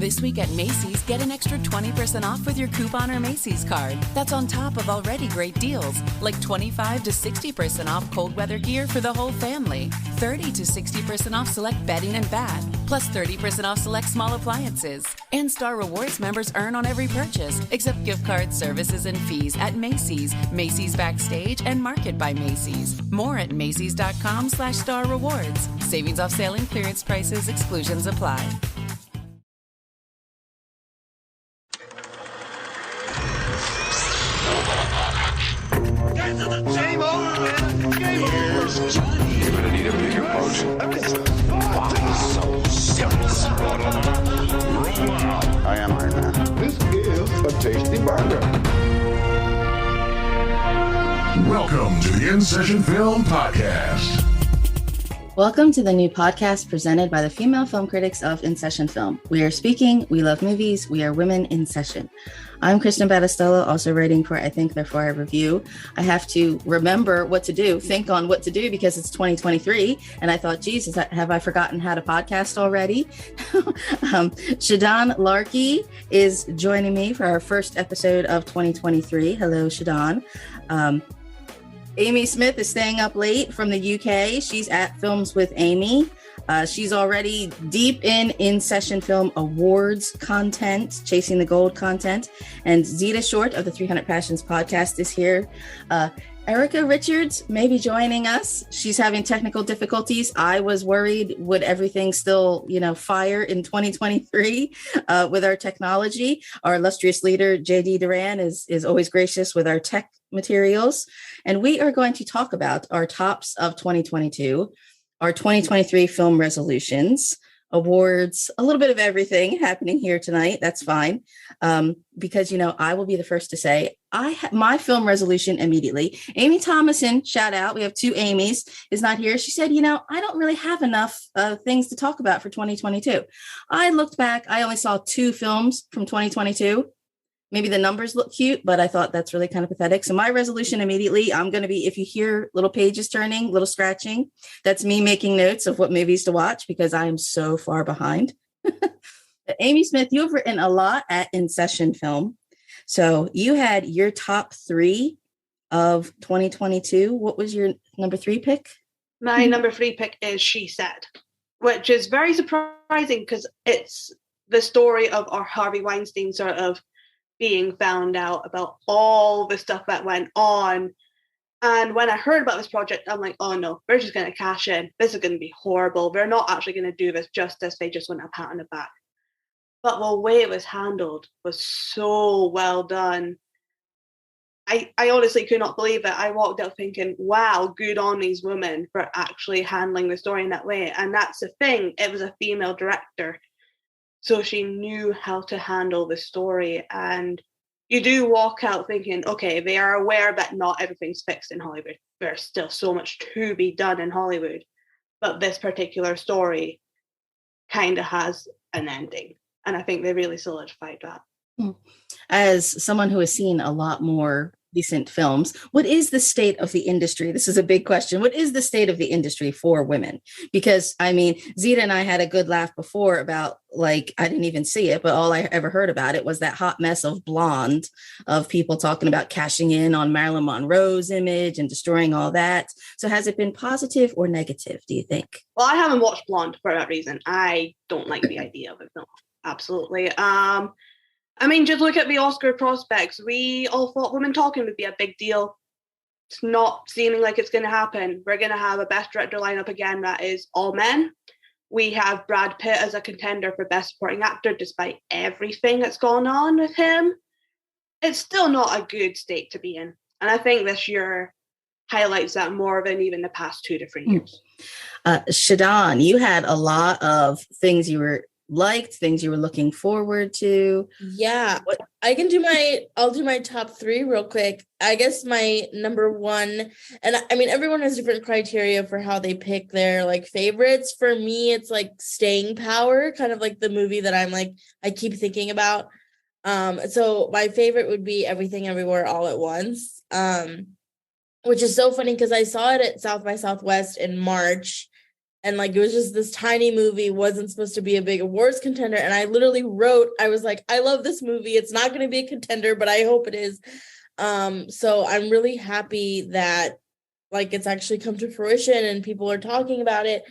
This week at Macy's, get an extra 20% off with your coupon or Macy's card. That's on top of already great deals, like 25 to 60% off cold weather gear for the whole family, 30 to 60% off select bedding and bath, plus 30% off select small appliances. And Star Rewards members earn on every purchase, except gift cards, services, and fees at Macy's, Macy's Backstage, and Market by Macy's. More at Macy's.com/Star Rewards. Savings off sale and clearance prices, exclusions apply. Get to the game over, man. Game over. Johnny. You're gonna need a bigger boat. Why so serious? I am Iron Man. This is a tasty burger. Welcome to the InSession Film Podcast. Welcome to the new podcast presented by the female film critics of InSession Film. We are speaking, we love movies, we are women in session. I'm Kristin Battestella, also writing for I Think Therefore I Review. I have to remember what to do, think on what to do because it's 2023. And I thought, geez, have I forgotten how to podcast already? Shadan Larki is joining me for our first episode of 2023. Hello, Shadan. Amy Smith is staying up late from the UK. She's at Films with Amy. She's already deep in session film awards content, chasing the gold content. And Zita Short of the 300 Passions podcast is here. Erica Richards may be joining us. She's having technical difficulties. I was worried, would everything still, fire in 2023 with our technology? Our illustrious leader, JD Duran, is always gracious with our tech materials. And we are going to talk about our tops of 2022, our 2023 film resolutions, awards, a little bit of everything happening here tonight. That's fine. Because, I will be the first to say, my film resolution immediately. Amy Thomason, shout out. We have two Amy's, is not here. She said, I don't really have enough things to talk about for 2022. I looked back. I only saw two films from 2022. Maybe the numbers look cute, but I thought that's really kind of pathetic. So my resolution immediately, I'm going to be, if you hear little pages turning, little scratching, that's me making notes of what movies to watch because I am so far behind. Amy Smith, you've written a lot at InSession Film. So you had your top three of 2022. What was your number three pick? My number three pick is She Said, which is very surprising because it's the story of our Harvey Weinstein sort of being found out about all the stuff that went on. And when I heard about this project, I'm like, oh no, we're just going to cash in. This is going to be horrible. We're not actually going to do this justice. They just want a pat on the back. But the way it was handled was so well done. I honestly could not believe it. I walked out thinking, wow, good on these women for actually handling the story in that way. And that's the thing. It was a female director. So she knew how to handle the story. And you do walk out thinking, okay, they are aware that not everything's fixed in Hollywood. There's still so much to be done in Hollywood. But this particular story kind of has an ending. And I think they really solidified that. As someone who has seen a lot more recent films, what is the state of the industry? This is a big question. What is the state of the industry for women? Because Zita and I had a good laugh before about I didn't even see it, but all I ever heard about it was that hot mess of Blonde, of people talking about cashing in on Marilyn Monroe's image and destroying all that. So has it been positive or negative, do you think? Well, I haven't watched Blonde for that reason. I don't like the idea of it. No, absolutely. Just look at the Oscar prospects. We all thought Women Talking would be a big deal. It's not seeming like it's going to happen. We're going to have a Best Director lineup again that is all men. We have Brad Pitt as a contender for Best Supporting Actor, despite everything that's gone on with him. It's still not a good state to be in. And I think this year highlights that more than even the past 2 to 3 years. Shadan, you had a lot of things you were liked, things you were looking forward to. Yeah, I'll do my top 3 real quick. I guess my number 1, and everyone has different criteria for how they pick their favorites. For me, it's Staying Power, kind of like the movie that I keep thinking about. So my favorite would be Everything Everywhere All at Once, which is so funny because I saw it at South by Southwest in March. And like, it was just this tiny movie, wasn't supposed to be a big awards contender. And I literally wrote, I was like, I love this movie. It's not going to be a contender, but I hope it is. So I'm really happy that like it's actually come to fruition and people are talking about it.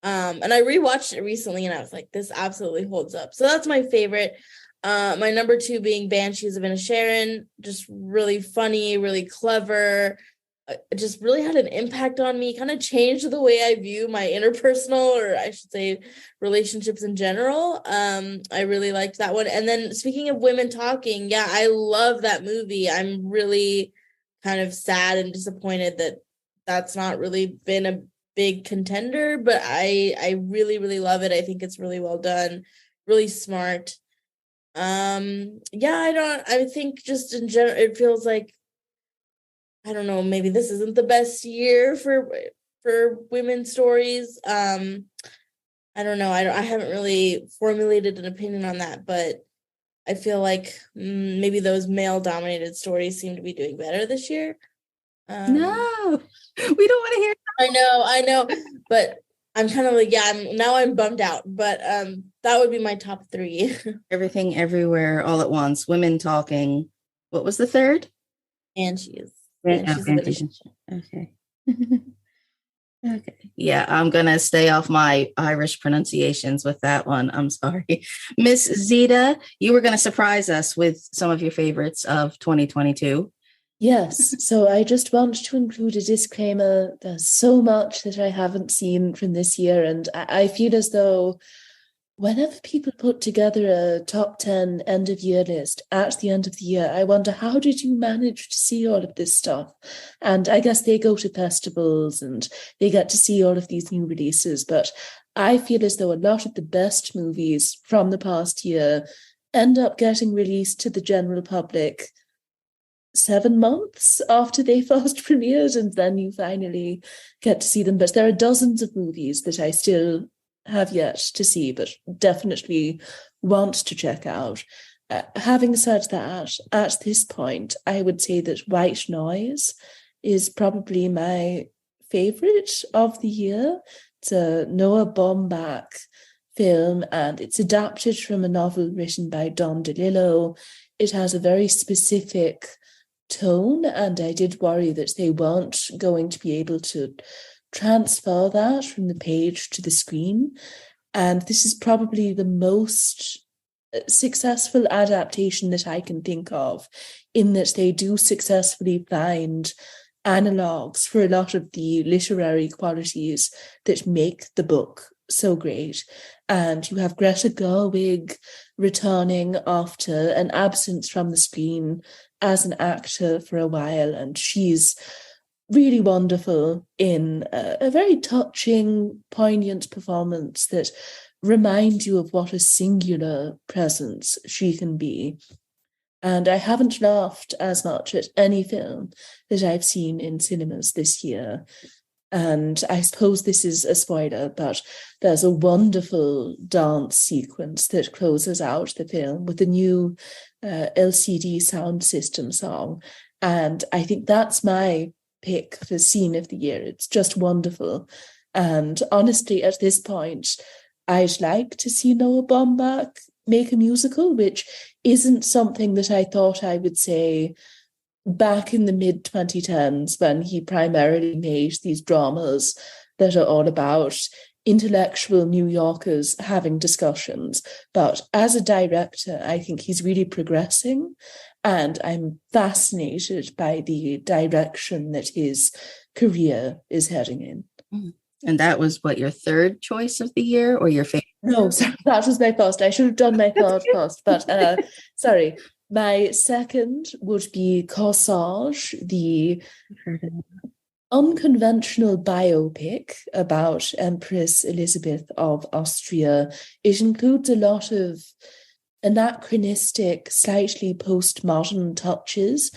And I rewatched it recently and I was like, this absolutely holds up. So that's my favorite. My number 2 being Banshees of Inisherin, just really funny, really clever. It just really had an impact on me, kind of changed the way I view my interpersonal, or I should say relationships in general. I really liked that one. And then speaking of women talking, yeah, I love that movie. I'm really kind of sad and disappointed that that's not really been a big contender, but I really, really love it. I think it's really well done, really smart. I think just in general, it feels like, I don't know, maybe this isn't the best year for women's stories. I don't know. I haven't really formulated an opinion on that, but I feel like maybe those male-dominated stories seem to be doing better this year. No, we don't want to hear. I know, but I'm kind of like, I'm bummed out, but that would be my top 3. Everything, Everywhere, All at Once, Women Talking. What was the third? Banshees. Okay. Okay. Yeah, I'm gonna stay off my Irish pronunciations with that one. I'm sorry. Miss Zita, you were gonna surprise us with some of your favorites of 2022. Yes, so I just want to include a disclaimer. There's so much that I haven't seen from this year, and I feel as though whenever people put together a top 10 end of year list at the end of the year, I wonder, how did you manage to see all of this stuff? And I guess they go to festivals and they get to see all of these new releases, but I feel as though a lot of the best movies from the past year end up getting released to the general public 7 months after they first premiered, and then you finally get to see them. But there are dozens of movies that I still have yet to see, but definitely want to check out. Having said that, at this point, I would say that White Noise is probably my favorite of the year. It's a Noah Baumbach film, and it's adapted from a novel written by Don DeLillo. It has a very specific tone, and I did worry that they weren't going to be able to transfer that from the page to the screen. And this is probably the most successful adaptation that I can think of, in that they do successfully find analogues for a lot of the literary qualities that make the book so great. And you have Greta Gerwig returning after an absence from the screen as an actor for a while, and she's really wonderful in a very touching, poignant performance that reminds you of what a singular presence she can be. And I haven't laughed as much at any film that I've seen in cinemas this year. And I suppose this is a spoiler, but there's a wonderful dance sequence that closes out the film with a new LCD sound system song. And I think that's my pick for scene of the year. It's just wonderful. And honestly, at this point, I'd like to see Noah Baumbach make a musical, which isn't something that I thought I would say back in the mid-2010s, when he primarily made these dramas that are all about intellectual New Yorkers having discussions. But as a director, I think he's really progressing, and I'm fascinated by the direction that his career is heading in. And that was what, your third choice of the year, or your favorite? No, sorry, that was my first. I should have done my third first, but sorry. My second would be Corsage, the unconventional biopic about Empress Elizabeth of Austria. It includes a lot of anachronistic, slightly postmodern touches,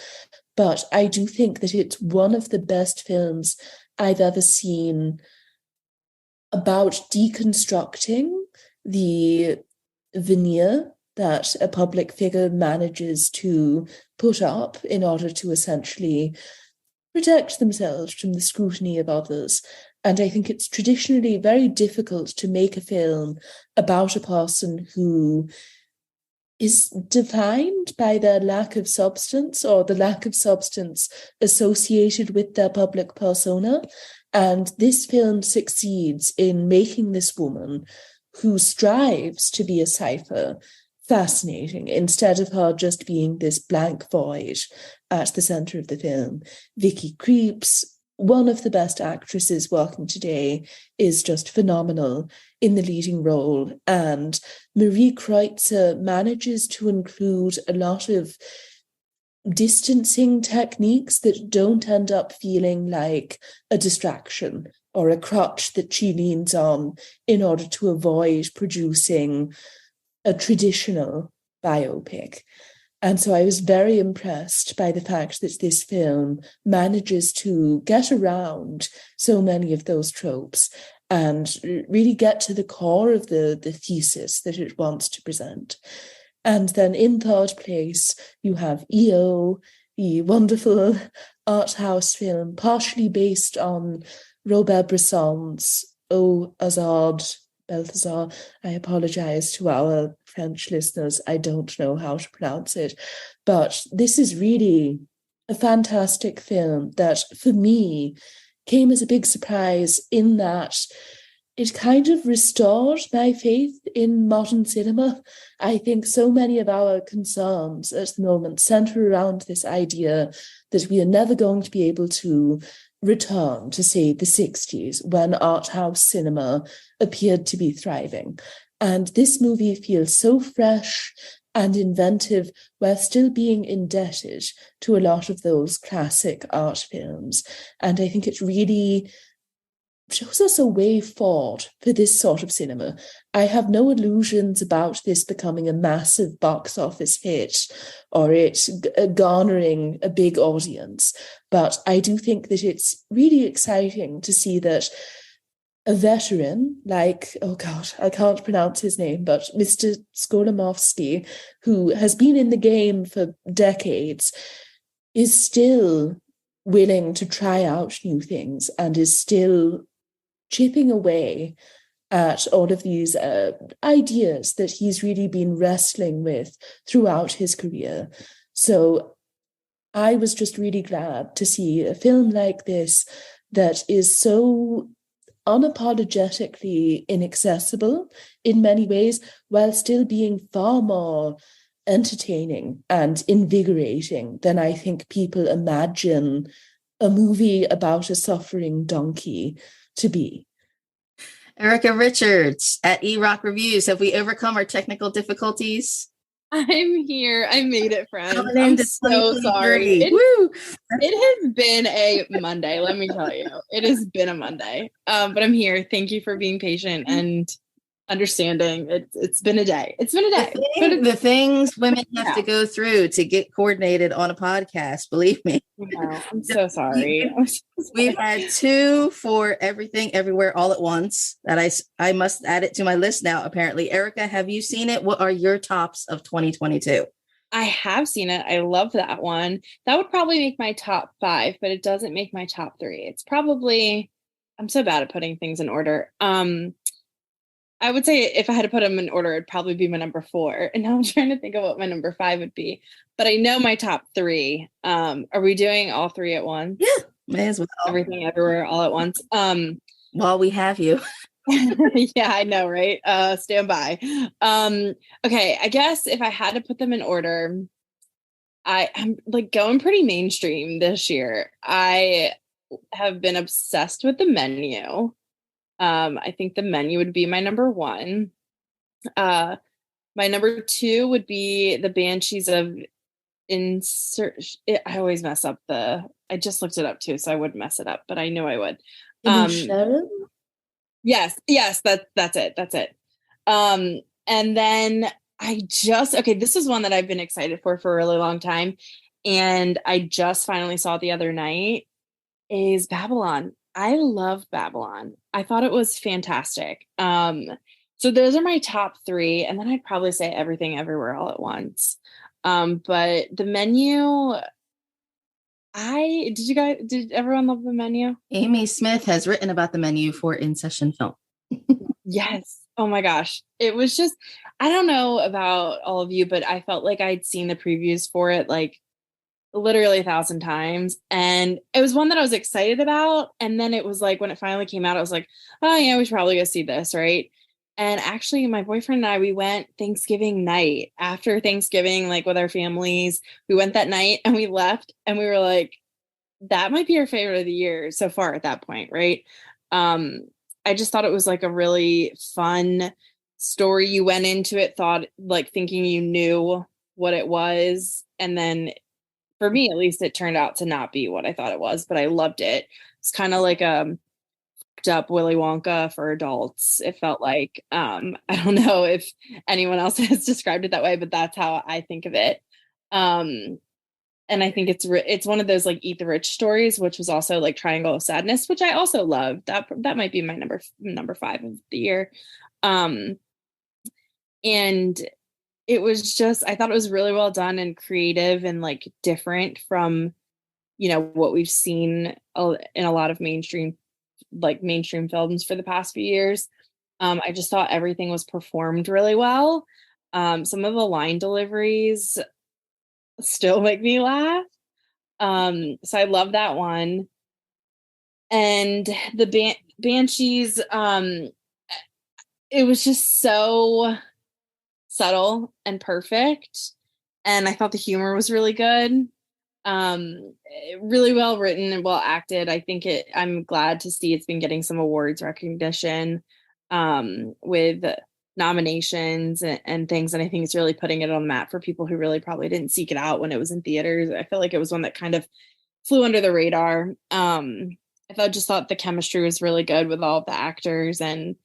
but I do think that it's one of the best films I've ever seen about deconstructing the veneer that a public figure manages to put up in order to essentially protect themselves from the scrutiny of others. And I think it's traditionally very difficult to make a film about a person who is defined by their lack of substance or the lack of substance associated with their public persona. And this film succeeds in making this woman who strives to be a cipher fascinating, instead of her just being this blank void at the center of the film. Vicky Krieps, one of the best actresses working today, is just phenomenal in the leading role. And Marie Kreutzer manages to include a lot of distancing techniques that don't end up feeling like a distraction or a crutch that she leans on in order to avoid producing a traditional biopic. And so I was very impressed by the fact that this film manages to get around so many of those tropes and really get to the core of the thesis that it wants to present. And then in third place, you have EO, the wonderful art house film, partially based on Robert Bresson's O Hazard Balthazar. I apologize to our French listeners. I don't know how to pronounce it. But this is really a fantastic film that, for me, came as a big surprise in that it kind of restored my faith in modern cinema. I think so many of our concerns at the moment center around this idea that we are never going to be able to return to, say, the 60s, when art house cinema appeared to be thriving. And this movie feels so fresh and inventive while still being indebted to a lot of those classic art films. And I think it really shows us a way forward for this sort of cinema. I have no illusions about this becoming a massive box office hit or it garnering a big audience, but I do think that it's really exciting to see that a veteran like, oh God, I can't pronounce his name, but Mr. Skolomovsky, who has been in the game for decades, is still willing to try out new things and is still chipping away at all of these ideas that he's really been wrestling with throughout his career. So I was just really glad to see a film like this that is so unapologetically inaccessible in many ways, while still being far more entertaining and invigorating than I think people imagine a movie about a suffering donkey to be. Erica Richards at E-Rock Reviews. Have we overcome our technical difficulties? I'm here. I made it, friends. I'm so sorry. It has been a Monday, let me tell you. It has been a Monday. But I'm here. Thank you for being patient and understanding. It's been a day. It's been a day. The things women have to go through to get coordinated on a podcast, believe me. I'm so sorry. We've had 2 for Everything Everywhere All at Once that I must add it to my list now, apparently. Erica, have you seen it? What are your tops of 2022? I have seen it. I love that one. That would probably make my top 5, but it doesn't make my top 3. It's probably, I'm so bad at putting things in order. I would say if I had to put them in order, it'd probably be my number 4. And now I'm trying to think of what my number 5 would be. But I know my top 3. Are we doing all 3 at once? Yeah, may as well. Everything Everywhere All at Once. While we have you. Yeah, I know, right? Stand by. Okay, I guess if I had to put them in order, I'm like going pretty mainstream this year. I have been obsessed with The Menu. I think The Menu would be my number 1. My number 2 would be The Banshees of I always mess up I just looked it up too, so I wouldn't mess it up, but I knew I would. Shadan? Yes, that's it. And then this is one that I've been excited for a really long time, and I just finally saw the other night, is Babylon. I love Babylon. I thought it was fantastic. So those are my top 3, and then I'd probably say Everything Everywhere All at Once. But The Menu, did everyone love the menu? Amy Smith has written about the menu for In Session Film. Yes. Oh my gosh. It was just, I don't know about all of you, but I felt like I'd seen the previews for it like literally 1,000 times. And it was one that I was excited about. And then it was like, when it finally came out, I was like, oh yeah, we should probably go see this, right? And actually my boyfriend and I, we went Thanksgiving night after Thanksgiving, like with our families. We went that night and we left and we were like, that might be our favorite of the year so far at that point, right? I just thought it was like a really fun story. You went into it thinking you knew what it was, and then for me at least it turned out to not be what I thought it was, but I loved it. It's kind of like a fucked up Willy Wonka for adults. It felt like I don't know if anyone else has described it that way, but that's how I think of it. And I think it's one of those like Eat the Rich stories, which was also like Triangle of Sadness, which I also loved. That might be my number 5 of the year. And it was just, I thought it was really well done and creative and like different from, what we've seen in a lot of mainstream films for the past few years. I just thought everything was performed really well. Some of the line deliveries still make me laugh. So I love that one. And the Banshees, it was just so subtle and perfect. And I thought the humor was really good. Really well written and well acted. I'm glad to see it's been getting some awards recognition, with nominations and things, and I think it's really putting it on the map for people who really probably didn't seek it out when it was in theaters. I feel like it was one that kind of flew under the radar. I just thought the chemistry was really good with all of the actors, and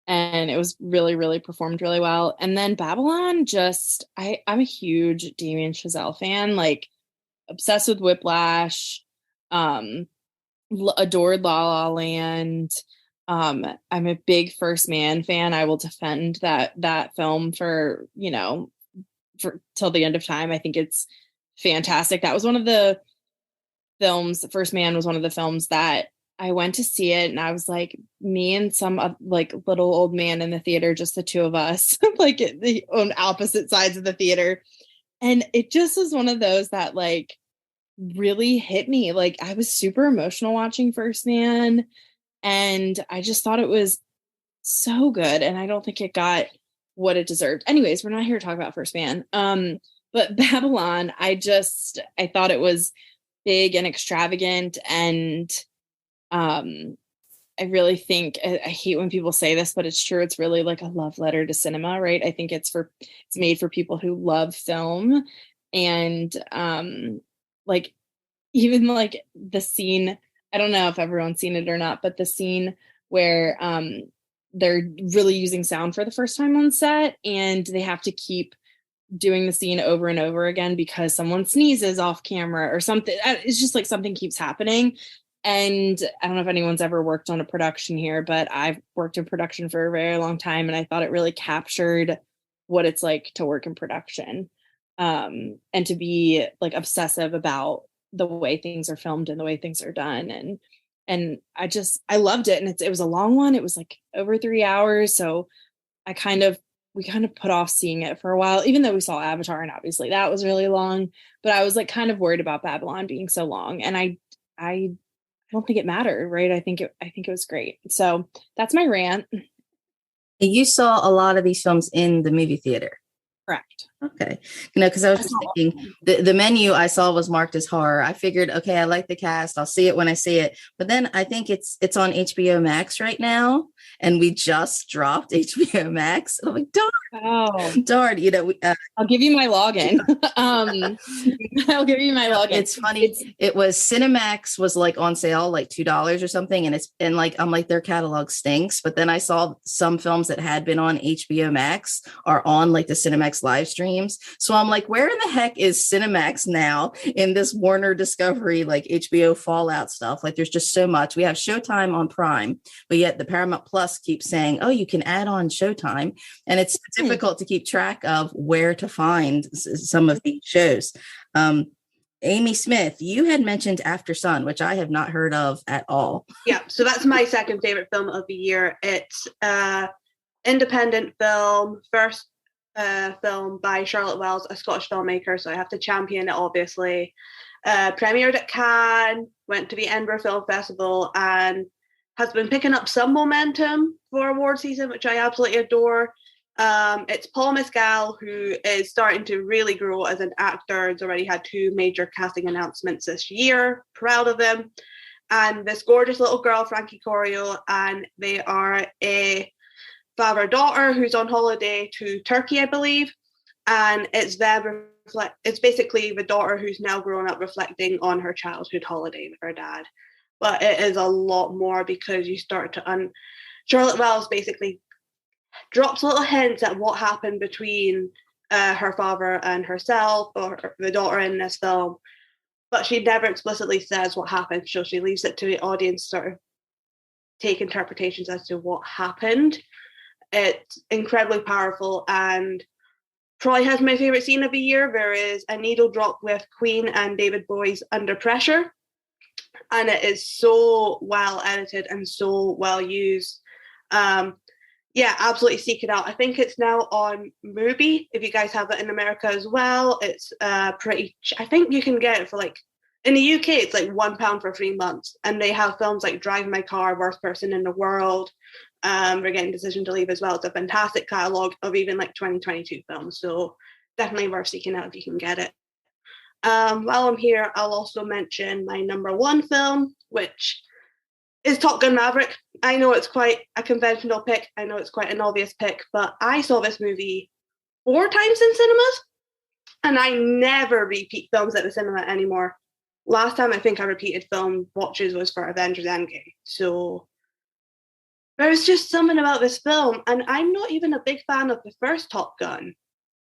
it was really, really performed really well. And then Babylon, just I'm a huge Damien Chazelle fan, like obsessed with Whiplash, adored La La Land. I'm a big First Man fan. I will defend that film for till the end of time. I think it's fantastic. That was one of the films. First Man was one of the films that I went to see it, and I was like, me and some like little old man in the theater, just the two of us, like on opposite sides of the theater. And it just was one of those that like really hit me. Like I was super emotional watching First Man. And I just thought it was so good. And I don't think it got what it deserved. Anyways, we're not here to talk about First Man. But Babylon, I thought it was big and extravagant. And I really think, I hate when people say this, but it's true. It's really like a love letter to cinema, right? I think it's made for people who love film. And like, even like the scene, I don't know if everyone's seen it or not, but the scene where they're really using sound for the first time on set, and they have to keep doing the scene over and over again because someone sneezes off camera or something. It's just like something keeps happening. And I don't know if anyone's ever worked on a production here, but I've worked in production for a very long time, and I thought it really captured what it's like to work in production, and to be like obsessive about the way things are filmed and the way things are done. And I loved it. And it was a long one. It was like over 3 hours. So we kind of put off seeing it for a while, even though we saw Avatar, and obviously that was really long, but I was like kind of worried about Babylon being so long. And I don't think it mattered. Right. I think it was great. So that's my rant. You saw a lot of these films in the movie theater. Correct. Okay. Because I was just thinking the menu I saw was marked as horror. I figured, okay, I like the cast. I'll see it when I see it. But then I think it's on HBO Max right now. And we just dropped HBO Max. I'm like, darn. I'll give you my login. I'll give you my login. It's funny. It was Cinemax was like on sale, like $2 or something. And I'm like, their catalog stinks. But then I saw some films that had been on HBO Max are on like the Cinemax live streams. So I'm like, where in the heck is Cinemax now in this Warner Discovery, like HBO Fallout stuff? Like there's just so much. We have Showtime on Prime, but yet the Paramount Plus keeps saying, oh, you can add on Showtime. And it's difficult to keep track of where to find some of these shows. Amy Smith, you had mentioned After Sun, which I have not heard of at all. Yeah, so that's my second favorite film of the year. It's independent film, first film by Charlotte Wells, a Scottish filmmaker, so I have to champion it, obviously. Premiered at Cannes, went to the Edinburgh Film Festival, and has been picking up some momentum for award season, which I absolutely adore. It's Paul Mescal, who is starting to really grow as an actor. He's already had 2 major casting announcements this year. Proud of him. And this gorgeous little girl, Frankie Corio, and they are a father-daughter who's on holiday to Turkey, I believe. And it's them it's basically the daughter who's now grown up reflecting on her childhood holiday with her dad. But it is a lot more, because you start to Charlotte Wells basically drops little hints at what happened between her father and herself, or the daughter in this film, but she never explicitly says what happened, so she leaves it to the audience to sort of take interpretations as to what happened. It's incredibly powerful, and probably has my favorite scene of the year. There is a needle drop with Queen and David Bowie's Under Pressure, and it is so well edited and so well used. Yeah, absolutely seek it out. I think it's now on Mubi, if you guys have it in America as well. It's pretty, I think you can get it for like, in the UK, it's like £1 for 3 months. And they have films like Drive My Car, Worst Person in the World, we're getting Decision to Leave as well. It's a fantastic catalogue of even like 2022 films. So definitely worth seeking out if you can get it. While I'm here, I'll also mention my number 1 film, which is Top Gun Maverick. I know it's quite a conventional pick. I know it's quite an obvious pick, but I saw this movie 4 times in cinemas, and I never repeat films at the cinema anymore. Last time I think I repeated film watches was for Avengers Endgame. So there's just something about this film, and I'm not even a big fan of the first Top Gun,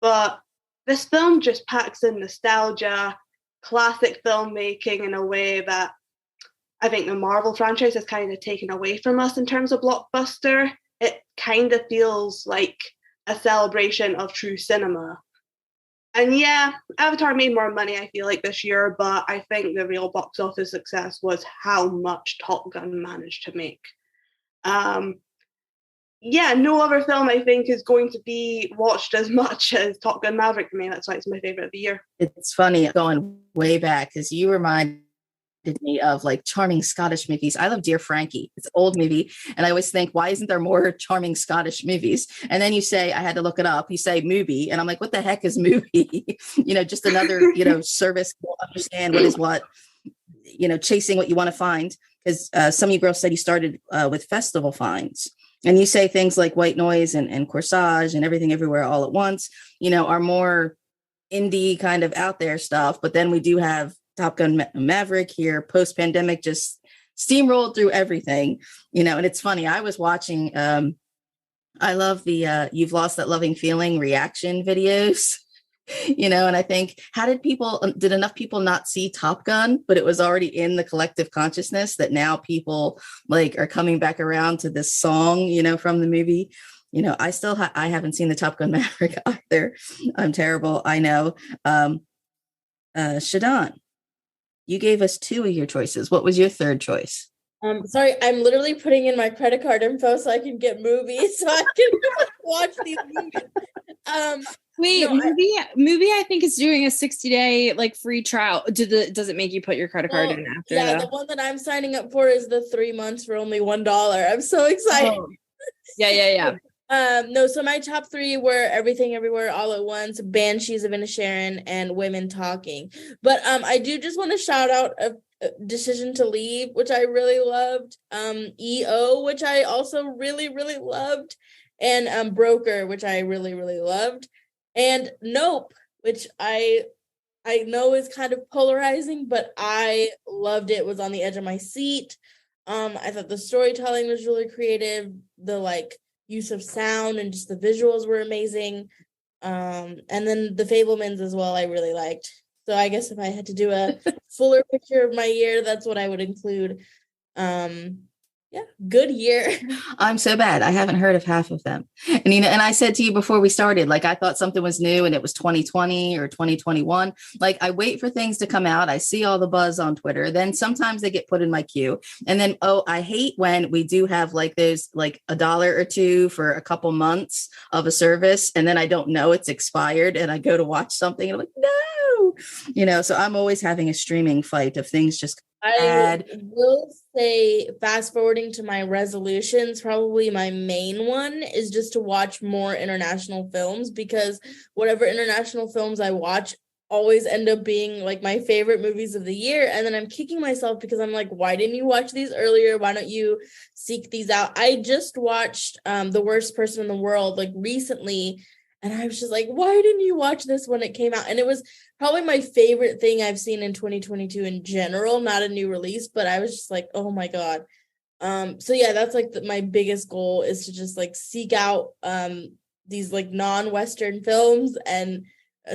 but this film just packs in nostalgia, classic filmmaking in a way that I think the Marvel franchise has kind of taken away from us in terms of blockbuster. It kind of feels like a celebration of true cinema. And yeah, Avatar made more money, I feel like, this year, but I think the real box office success was how much Top Gun managed to make. Yeah, no other film I think is going to be watched as much as Top Gun Maverick for me. That's why it's my favorite of the year. It's funny going way back, because you remind me of like charming Scottish movies. I love Dear Frankie. It's an old movie, and I always think, why isn't there more charming Scottish movies? And then you say, I had to look it up. You say movie, and I'm like, what the heck is movie? Just another service. We'll understand what is what. Chasing what you want to find, because some of you girls said you started with festival finds, and you say things like White Noise and Corsage and Everything Everywhere All at Once, are more indie kind of out there stuff. But then we do have Top Gun Maverick here, post-pandemic, just steamrolled through everything, and it's funny. I was watching, I love the You've Lost That Loving Feeling reaction videos, and I think, did enough people not see Top Gun, but it was already in the collective consciousness that now people like are coming back around to this song, from the movie. I haven't seen the Top Gun Maverick either. I'm terrible. I know. Shadan, you gave us 2 of your choices. What was your third choice? Sorry, I'm literally putting in my credit card info so I can get movies, so I can watch these movies. Movie I think is doing a 60-day like free trial. Does it make you put your credit card in after? Yeah, the one that I'm signing up for is the 3 months for only $1. I'm so excited. Oh. Yeah. No, so my top 3 were Everything Everywhere All at Once, Banshees of Inisherin, and Women Talking. But I do just want to shout out a Decision to Leave, which I really loved, EO, which I also really, really loved, and Broker, which I really, really loved, and Nope, which I know is kind of polarizing, but I loved it. Was on the edge of my seat. I thought the storytelling was really creative. The use of sound and just the visuals were amazing. And then The Fabelmans as well, I really liked. So I guess if I had to do a fuller picture of my year, that's what I would include. Yeah, good year. I'm so bad. I haven't heard of half of them. And, and I said to you before we started, like, I thought something was new and it was 2020 or 2021. Like, I wait for things to come out. I see all the buzz on Twitter. Then sometimes they get put in my queue. And then, I hate when we do have like those, like $1 or $2 for a couple months of a service. And then I don't know it's expired and I go to watch something and I'm like, no, so I'm always having a streaming fight of things just I will say, fast forwarding to my resolutions, probably my main one is just to watch more international films, because whatever international films I watch always end up being like my favorite movies of the year. And then I'm kicking myself because I'm like, why didn't you watch these earlier? Why don't you seek these out? I just watched The Worst Person in the World like recently. And I was just like, why didn't you watch this when it came out? And it was probably my favorite thing I've seen in 2022 in general, not a new release, but I was just like, oh my God. So yeah, that's like my biggest goal is to just like seek out these like non-Western films and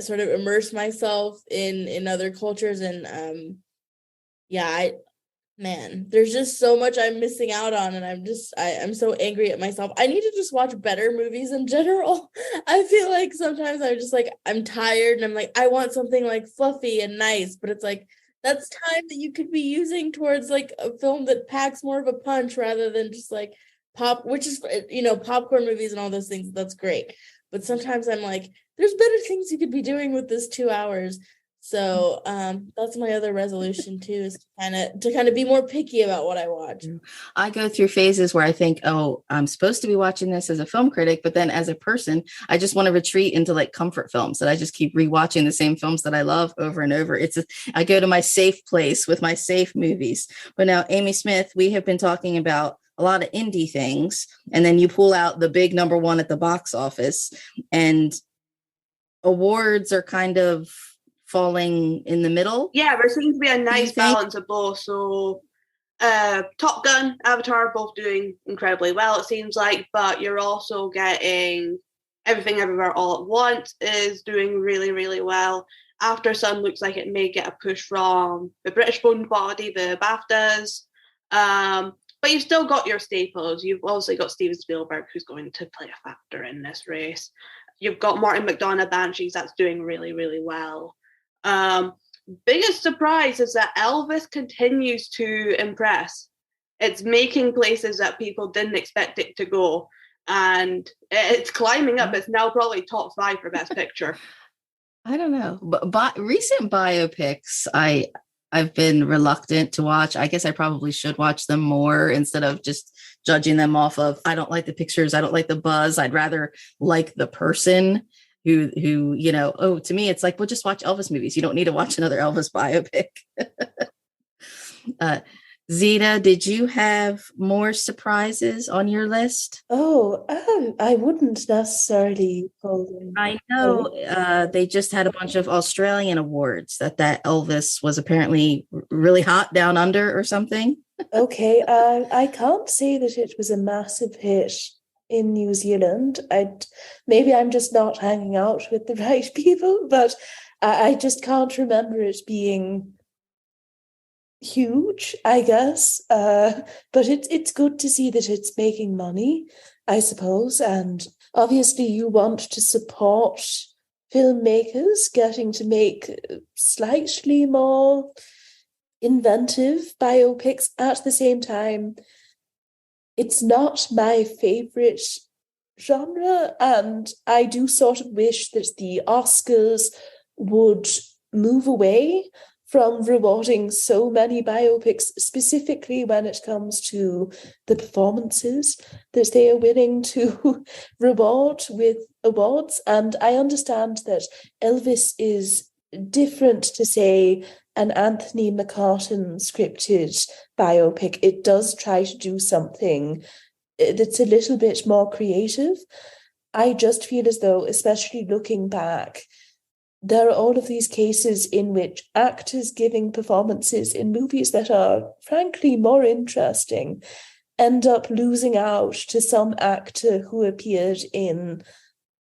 sort of immerse myself in other cultures. And man, there's just so much I'm missing out on, and I'm so angry at myself. I need to just watch better movies in general. I feel like sometimes I'm tired and I'm like, I want something like fluffy and nice, but it's like, that's time that you could be using towards like a film that packs more of a punch rather than just like which is, popcorn movies and all those things. That's great. But sometimes I'm like, there's better things you could be doing with this 2 hours. So that's my other resolution too, is to kind of be more picky about what I watch. I go through phases where I think, I'm supposed to be watching this as a film critic, but then as a person, I just want to retreat into like comfort films that I just keep rewatching the same films that I love over and over. I go to my safe place with my safe movies. But now, Amy Smith, we have been talking about a lot of indie things, and then you pull out the big number one at the box office, and awards are kind of falling in the middle. Yeah, there seems to be a nice balance of both. So Top Gun, Avatar, both doing incredibly well, it seems like, but you're also getting Everything Everywhere All at Once is doing really, really well. After Sun looks like it may get a push from the British Bone Body, the BAFTAs, but you've still got your staples. You've also got Steven Spielberg, who's going to play a factor in this race. You've got Martin McDonagh, Banshees, that's doing really, really well. Biggest surprise is that Elvis continues to impress. It's making places that people didn't expect it to go, and it's climbing up. It's now probably top 5 for Best Picture. I don't know, but recent biopics I've been reluctant to watch. I guess I probably should watch them more instead of just judging them off of, I don't like the pictures, I don't like the buzz. I'd rather like the person who, to me, it's like, well, just watch Elvis movies. You don't need to watch another Elvis biopic. Zita, did you have more surprises on your list? I wouldn't necessarily call them. I know they just had a bunch of Australian awards that Elvis was apparently really hot down under or something. Okay, I can't say that it was a massive hit in New Zealand. Maybe I'm just not hanging out with the right people, but I just can't remember it being huge, I guess. But it's good to see that it's making money, I suppose. And obviously you want to support filmmakers getting to make slightly more inventive biopics. At the same time, it's not my favorite genre, and I do sort of wish that the Oscars would move away from rewarding so many biopics, specifically when it comes to the performances that they are willing to reward with awards. And I understand that Elvis is different to, say, an Anthony McCartan scripted biopic. It does try to do something that's a little bit more creative. I just feel as though, especially looking back, there are all of these cases in which actors giving performances in movies that are frankly more interesting end up losing out to some actor who appeared in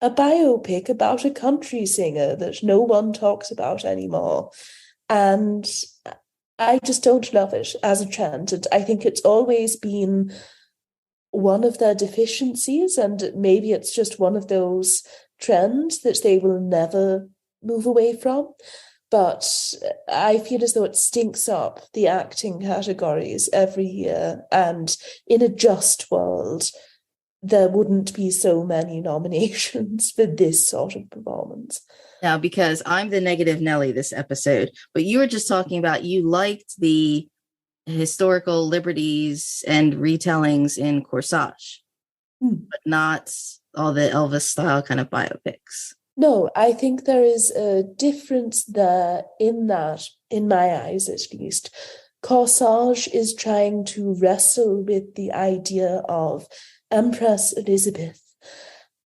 a biopic about a country singer that no one talks about anymore. And I just don't love it as a trend. And I think it's always been one of their deficiencies, and maybe it's just one of those trends that they will never move away from. But I feel as though it stinks up the acting categories every year. And in a just world, there wouldn't be so many nominations for this sort of performance. Now, because I'm the negative Nelly this episode, but you were just talking about you liked the historical liberties and retellings in Corsage, but not all the Elvis style kind of biopics. No, I think there is a difference there in that, in my eyes at least. Corsage is trying to wrestle with the idea of Empress Elizabeth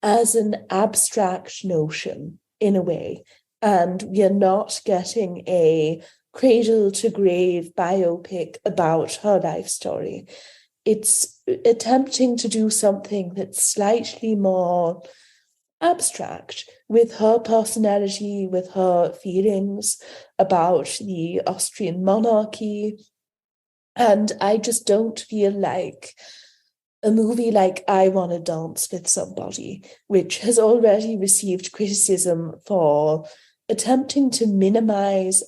as an abstract notion in a way, and we are not getting a cradle to grave biopic about her life story. It's attempting to do something that's slightly more abstract with her personality, with her feelings about the Austrian monarchy. And I just don't feel like a movie like I Want to Dance with Somebody, which has already received criticism for attempting to minimize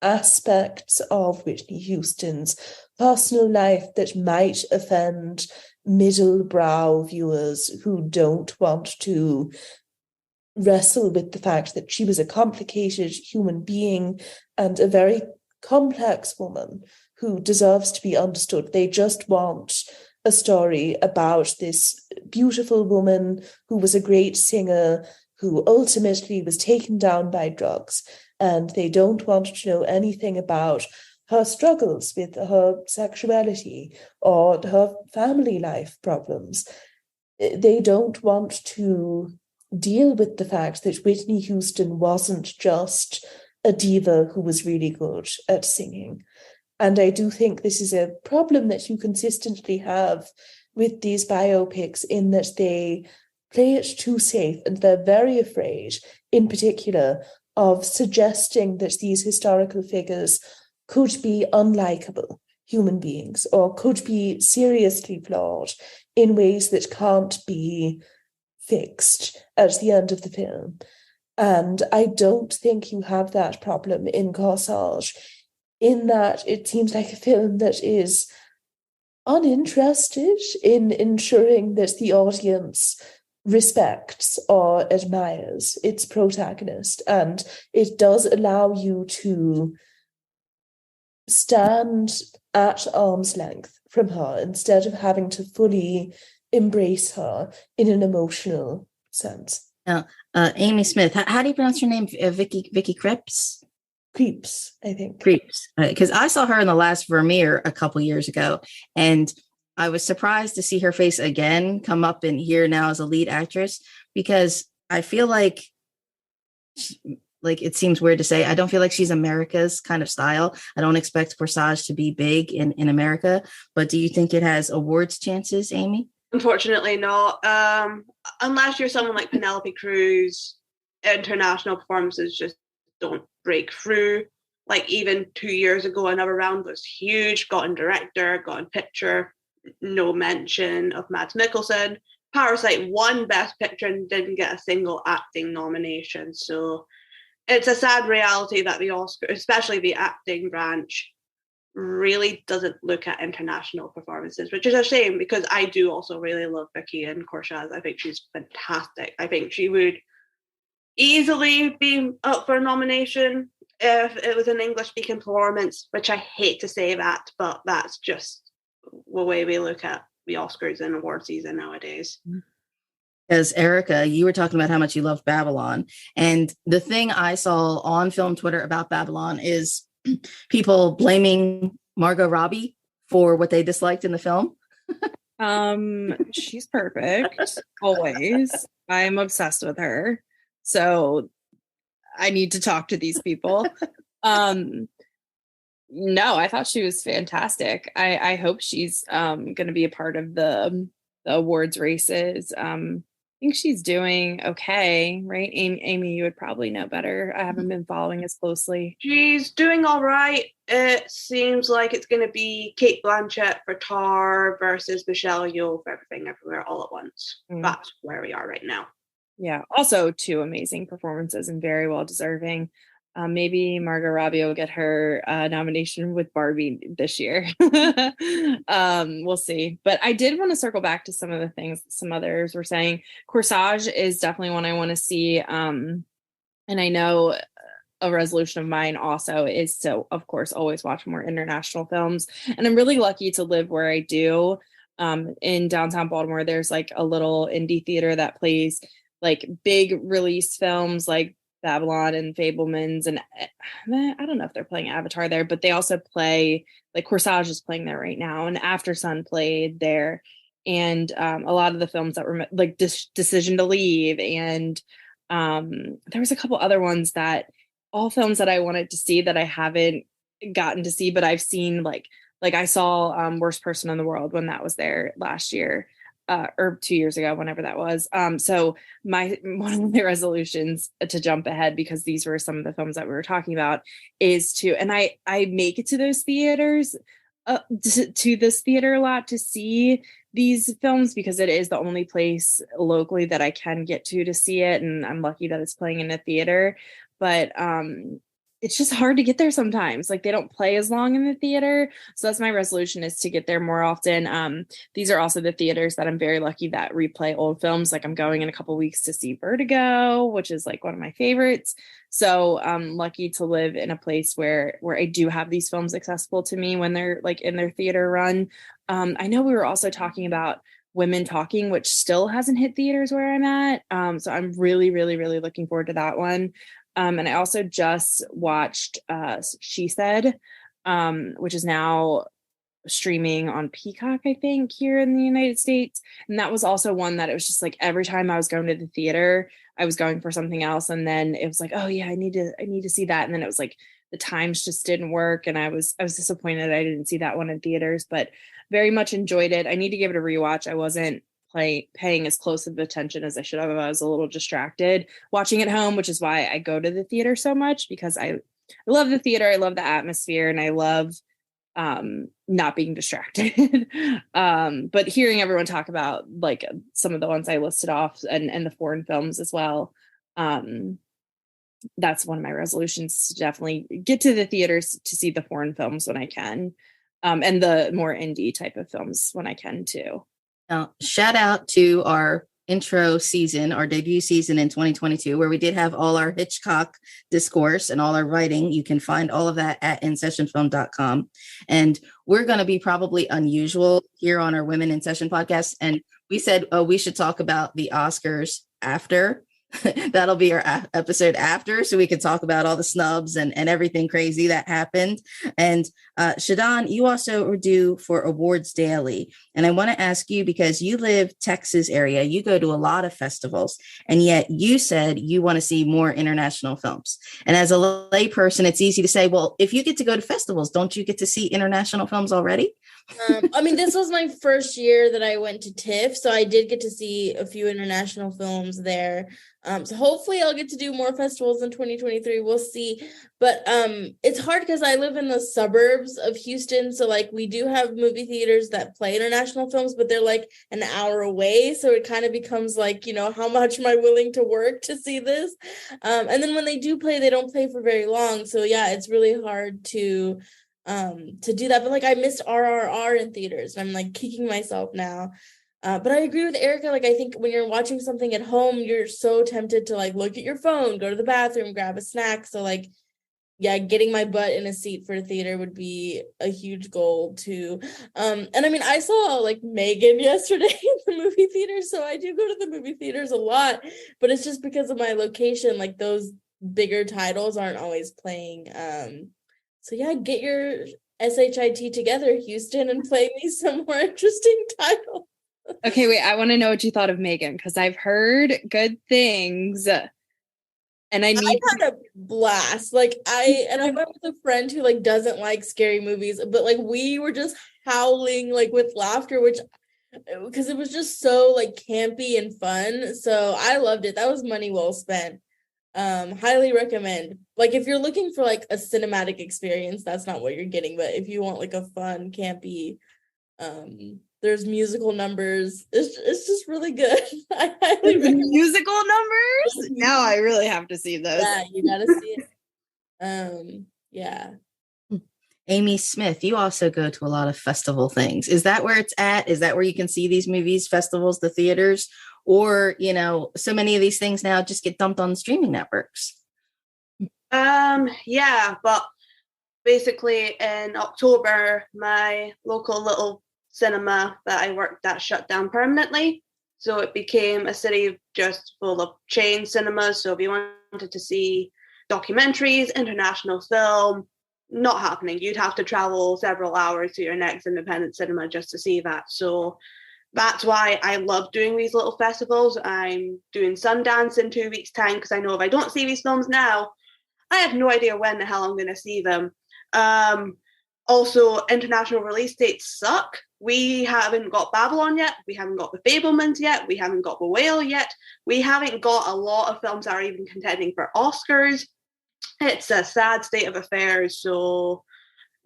aspects of Whitney Houston's personal life that might offend middle-brow viewers who don't want to wrestle with the fact that she was a complicated human being and a very complex woman who deserves to be understood. They just want a story about this beautiful woman who was a great singer, who ultimately was taken down by drugs, and they don't want to know anything about her struggles with her sexuality or her family life problems. They don't want to deal with the fact that Whitney Houston wasn't just a diva who was really good at singing. And I do think this is a problem that you consistently have with these biopics, in that they play it too safe, and they're very afraid, in particular, of suggesting that these historical figures could be unlikable human beings or could be seriously flawed in ways that can't be fixed at the end of the film. And I don't think you have that problem in Corsage, in that it seems like a film that is uninterested in ensuring that the audience respects or admires its protagonist, and it does allow you to stand at arm's length from her instead of having to fully embrace her in an emotional sense. Now, Amy Smith, how do you pronounce your name? Vicky Krieps? Creeps, I think. Creeps, because I saw her in the last Vermeer a couple years ago, and I was surprised to see her face again come up in here now as a lead actress, because I feel like it seems weird to say, I don't feel like she's America's kind of style. I don't expect Corsage to be big in America, but do you think it has awards chances, Amy? Unfortunately not. Unless you're someone like Penelope Cruz, international performances just don't break through. Like even 2 years ago, Another Round was huge, got in director, got in picture, no mention of Mads Mikkelsen. Parasite won Best Picture and didn't get a single acting nomination. So it's a sad reality that the Oscar, especially the acting branch, really doesn't look at international performances, which is a shame, because I do also really love Vicky in Corsage. I think she's fantastic. I think she would easily be up for a nomination if it was an English-speaking performance, which I hate to say that, but that's just the way we look at the Oscars and award season nowadays. Because Erica, you were talking about how much you loved Babylon. And the thing I saw on film Twitter about Babylon is people blaming Margot Robbie for what they disliked in the film. She's perfect, always. I'm obsessed with her. So I need to talk to these people. No, I thought she was fantastic. I hope she's going to be a part of the awards races. think she's doing okay, right? Amy, you would probably know better. I haven't been following as closely. She's doing all right. It seems like it's going to be Kate Blanchett for Tar versus Michelle Yeoh for Everything Everywhere All at Once. That's where we are right now. Yeah. Also, two amazing performances and very well deserving. Maybe Margot Robbie will get her nomination with Barbie this year. We'll see. But I did want to circle back to some of the things some others were saying. Corsage is definitely one I want to see. And I know a resolution of mine also is to, of course, always watch more international films. And I'm really lucky to live where I do. In downtown Baltimore, there's like a little indie theater that plays like big release films like Babylon and Fablemans, and I don't know if they're playing Avatar there, but they also play, like Corsage is playing there right now, and After Sun played there, and a lot of the films that were like Decision to Leave, and there was a couple other ones that all films that I wanted to see that I haven't gotten to see, but I've seen like I saw Worst Person in the World when that was there last year. Or 2 years ago, whenever that was. So one of my resolutions to jump ahead, because these were some of the films that we were talking about, is to, and I make it to those theaters, to this theater a lot to see these films, because it is the only place locally that I can get to see it. And I'm lucky that it's playing in a theater, but it's just hard to get there sometimes. Like they don't play as long in the theater. So that's my resolution, is to get there more often. These are also the theaters that I'm very lucky that replay old films. Like I'm going in a couple weeks to see Vertigo, which is like one of my favorites. So I'm lucky to live in a place where I do have these films accessible to me when they're like in their theater run. I know we were also talking about Women Talking, which still hasn't hit theaters where I'm at. So I'm really, really, really looking forward to that one. And I also just watched She Said, which is now streaming on Peacock, I think, here in the United States. And that was also one that it was just like every time I was going to the theater, I was going for something else. And then it was like, oh yeah, I need to see that. And then it was like the times just didn't work. And I was disappointed I didn't see that one in theaters, but very much enjoyed it. I need to give it a rewatch. I wasn't paying as close of attention as I should have. I was a little distracted watching at home, which is why I go to the theater so much, because I love the theater. I love the atmosphere, and I love not being distracted. But hearing everyone talk about like some of the ones I listed off and the foreign films as well, that's one of my resolutions, to definitely get to the theaters to see the foreign films when I can, and the more indie type of films when I can too. Now, shout out to our intro season, our debut season in 2022, where we did have all our Hitchcock discourse and all our writing. You can find all of that at InSessionFilm.com. And we're going to be probably unusual here on our Women in Session podcast. And we said, we should talk about the Oscars after. That'll be our episode after, so we can talk about all the snubs and everything crazy that happened. And Shadan, you also are due for Awards Daily. And I want to ask you, because you live Texas area, you go to a lot of festivals, and yet you said you want to see more international films. And as a lay person, it's easy to say, well, if you get to go to festivals, don't you get to see international films already? I mean, this was my first year that I went to TIFF, so I did get to see a few international films there. So hopefully I'll get to do more festivals in 2023. We'll see. But it's hard because I live in the suburbs of Houston. So like we do have movie theaters that play international films, but they're like an hour away. So it kind of becomes like, you know, how much am I willing to work to see this? And then when they do play, they don't play for very long. So yeah, it's really hard to do that. But like I missed RRR in theaters. And I'm like kicking myself now. But I agree with Erica. Like, I think when you're watching something at home, you're so tempted to like look at your phone, go to the bathroom, grab a snack. So like, yeah, getting my butt in a seat for a theater would be a huge goal too. And I mean, I saw like Megan yesterday in the movie theater. So I do go to the movie theaters a lot, but it's just because of my location. Like those bigger titles aren't always playing. So yeah, get your SHIT together, Houston, and play me some more interesting titles. Okay, wait, I want to know what you thought of Megan, because I've heard good things. And I had a blast. Like I went with a friend who like doesn't like scary movies, but like we were just howling like with laughter, which because it was just so like campy and fun. So I loved it. That was money well spent. Highly recommend. Like if you're looking for like a cinematic experience, that's not what you're getting. But if you want like a fun, campy, there's musical numbers. It's just really good. I highly recommend. Musical numbers? Now I really have to see those. Yeah, you gotta see it. Yeah. Amy Smith, you also go to a lot of festival things. Is that where it's at? Is that where you can see these movies, festivals, the theaters? Or, you know, so many of these things now just get dumped on streaming networks. Yeah, but basically in October, my local little cinema that I worked at shut down permanently. So it became a city just full of chain cinemas. So if you wanted to see documentaries, international film, not happening. You'd have to travel several hours to your next independent cinema just to see that. So that's why I love doing these little festivals. I'm doing Sundance in 2 weeks' time because I know if I don't see these films now, I have no idea when the hell I'm going to see them. Also, international release dates suck. We haven't got Babylon yet. We haven't got The Fabelmans yet. We haven't got The Whale yet. We haven't got a lot of films that are even contending for Oscars. It's a sad state of affairs. So,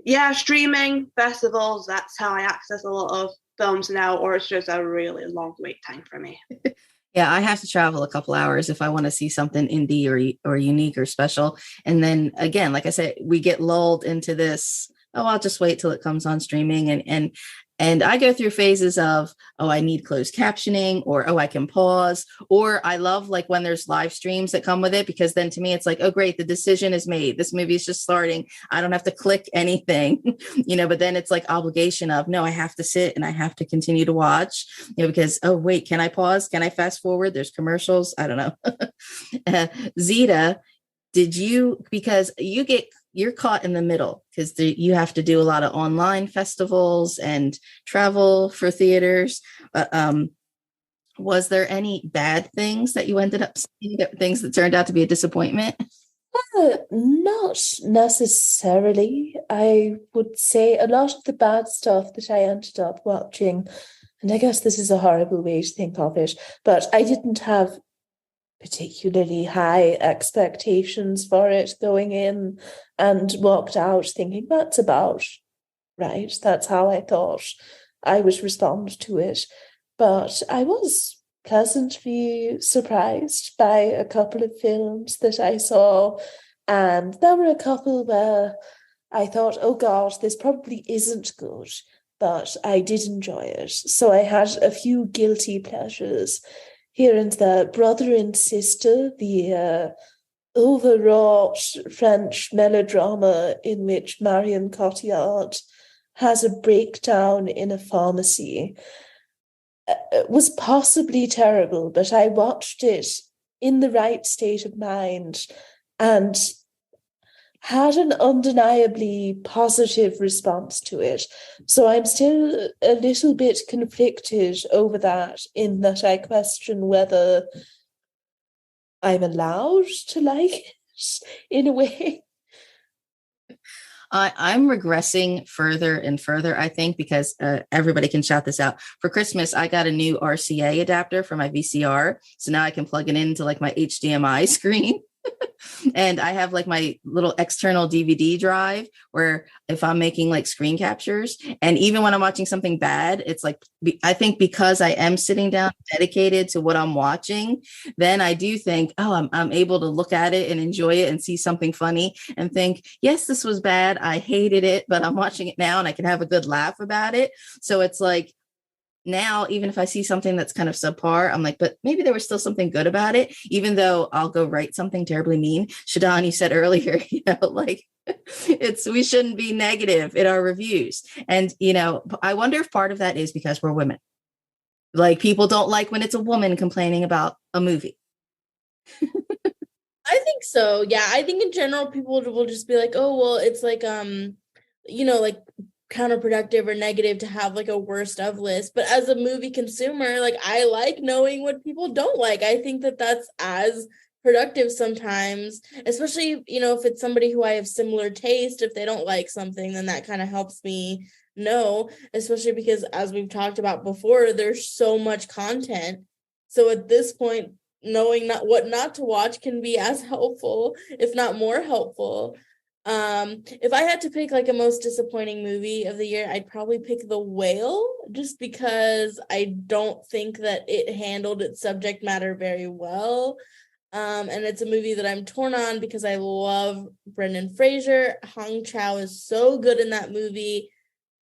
yeah, streaming, festivals, that's how I access a lot of films now, or it's just a really long wait time for me. Yeah, I have to travel a couple hours if I want to see something indie or unique or special. And then again, like I said, we get lulled into this, oh, I'll just wait till it comes on streaming. And I go through phases of, oh, I need closed captioning, or, oh, I can pause, or I love like when there's live streams that come with it, because then to me, it's like, oh, great, the decision is made. This movie is just starting. I don't have to click anything, you know, but then it's like obligation of, no, I have to sit and I have to continue to watch, you know, because, oh, wait, can I pause? Can I fast forward? There's commercials. I don't know. Zita, because you're caught in the middle because you have to do a lot of online festivals and travel for theaters. Was there any bad things that you ended up seeing, things that turned out to be a disappointment? Not necessarily. I would say a lot of the bad stuff that I ended up watching, and I guess this is a horrible way to think of it, but I didn't have particularly high expectations for it going in, and walked out thinking that's about right. That's how I thought I would respond to it. But I was pleasantly surprised by a couple of films that I saw, and there were a couple where I thought, oh God, this probably isn't good, but I did enjoy it. So I had a few guilty pleasures here and there. Brother and Sister, the overwrought French melodrama in which Marion Cotillard has a breakdown in a pharmacy, was possibly terrible, but I watched it in the right state of mind and had an undeniably positive response to it. So I'm still a little bit conflicted over that, in that I question whether I'm allowed to like it in a way. I'm regressing further and further, I think, because everybody can shout this out. For Christmas, I got a new RCA adapter for my VCR. So now I can plug it into like my HDMI screen. And I have like my little external DVD drive where if I'm making like screen captures, and even when I'm watching something bad, it's like, I think because I am sitting down dedicated to what I'm watching, then I do think, oh, I'm able to look at it and enjoy it and see something funny and think, yes, this was bad. I hated it, but I'm watching it now and I can have a good laugh about it. So it's like, now, even if I see something that's kind of subpar, I'm like, but maybe there was still something good about it, even though I'll go write something terribly mean. Shadan, you said earlier, you know, like we shouldn't be negative in our reviews. And, you know, I wonder if part of that is because we're women. Like people don't like when it's a woman complaining about a movie. I think so. Yeah. I think in general, people will just be like, oh, well, it's like, you know, like counterproductive or negative to have like a worst of list. But as a movie consumer, like I like knowing what people don't like. I think that that's as productive sometimes, especially, you know, if it's somebody who I have similar taste. If they don't like something, then that kind of helps me no, especially because, as we've talked about before, there's so much content. So at this point, knowing what not to watch can be as helpful, if not more helpful. If I had to pick like a most disappointing movie of the year, I'd probably pick The Whale, just because I don't think that it handled its subject matter very well. And it's a movie that I'm torn on because I love Brendan Fraser. Hong Chow is so good in that movie,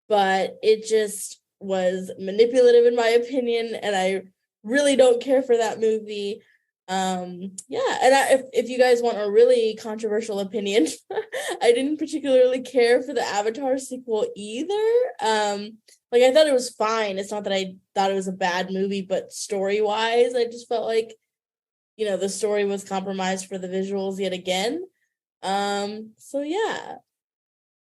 but it just was manipulative in my opinion, and I really don't care for that movie. And if you guys want a really controversial opinion, I didn't particularly care for the Avatar sequel either. Like, I thought it was fine. It's not that I thought it was a bad movie, but story-wise, I just felt like, the story was compromised for the visuals yet again. So yeah.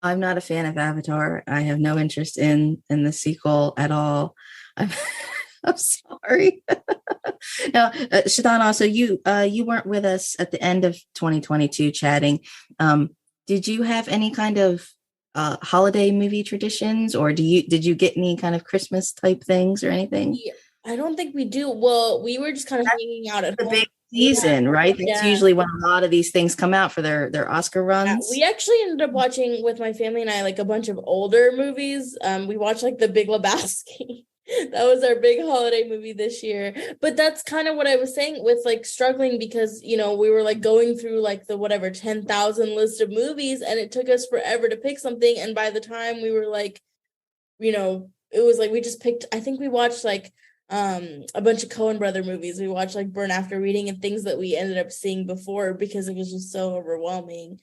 I'm not a fan of Avatar. I have no interest in the sequel at all. I'm sorry. Now, Shadan, also you weren't with us at the end of 2022 chatting. Did you have any kind of holiday movie traditions, or did you get any kind of Christmas type things or anything? Yeah, I don't think we do. Well, we were just kind of hanging out at home. Big season, right? That's usually when a lot of these things come out for their Oscar runs. We actually ended up watching with my family and I like a bunch of older movies. We watched like The Big Lebowski. That was our big holiday movie this year. But that's kind of what I was saying with like struggling, because we were like going through like the 10,000 list of movies, and it took us forever to pick something. And by the time we were like, it was like we just picked, I think we watched like a bunch of Coen brother movies. We watched like Burn After Reading and things that we ended up seeing before because it was just so overwhelming.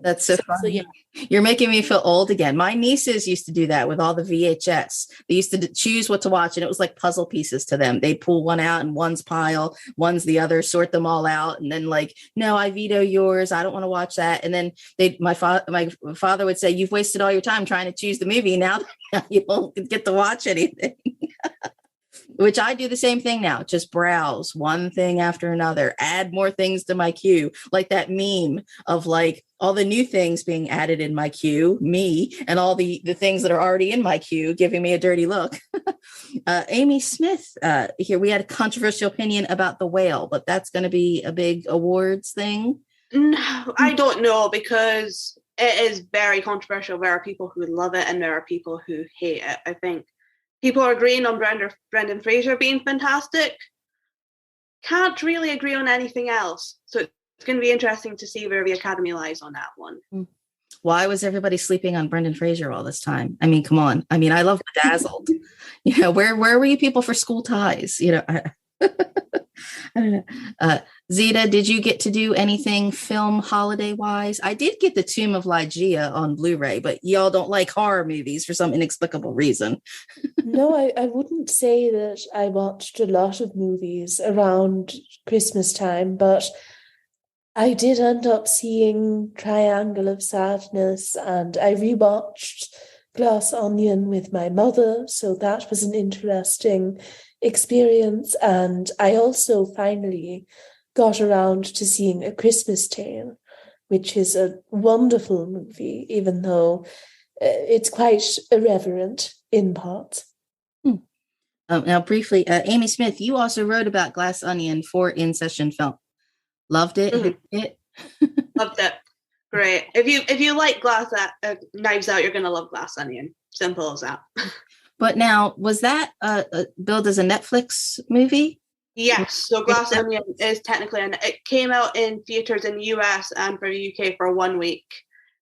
That's so funny. So, yeah. You're making me feel old again. My nieces used to do that with all the VHS. They used to choose what to watch, and it was like puzzle pieces to them. They'd pull one out in one's pile, one's the other, sort them all out, and then like, no, I veto yours. I don't want to watch that. And then my father would say, "You've wasted all your time trying to choose the movie. Now you won't get to watch anything." Which I do the same thing now, just browse one thing after another, add more things to my queue, like that meme of like all the new things being added in my queue, me, and all the things that are already in my queue giving me a dirty look. Amy Smith, here we had a controversial opinion about The Whale, but that's going to be a big awards thing. No, I don't know, because it is very controversial. There are people who love it and there are people who hate it. I think people are agreeing on Brendan Fraser being fantastic. Can't really agree on anything else. So it's going to be interesting to see where the Academy lies on that one. Why was everybody sleeping on Brendan Fraser all this time? I mean, come on. I mean, I love Bedazzled. Where were you people for School Ties? I don't know. Zita, did you get to do anything film holiday wise? I did get the Tomb of Lygia on Blu-ray, but y'all don't like horror movies for some inexplicable reason. No, I wouldn't say that I watched a lot of movies around Christmas time, but I did end up seeing Triangle of Sadness, and I rewatched Glass Onion with my mother, so that was an interesting experience. And I also finally got around to seeing A Christmas Tale, which is a wonderful movie, even though it's quite irreverent in parts. Now, briefly, Amy Smith, you also wrote about Glass Onion for InSession Film. Loved it? Loved it. Great. If you like Knives Out, you're going to love Glass Onion. Simple as that. But now, was that billed as a Netflix movie? Yes. So Glass Onion is technically, it came out in theaters in the US and for the UK for 1 week.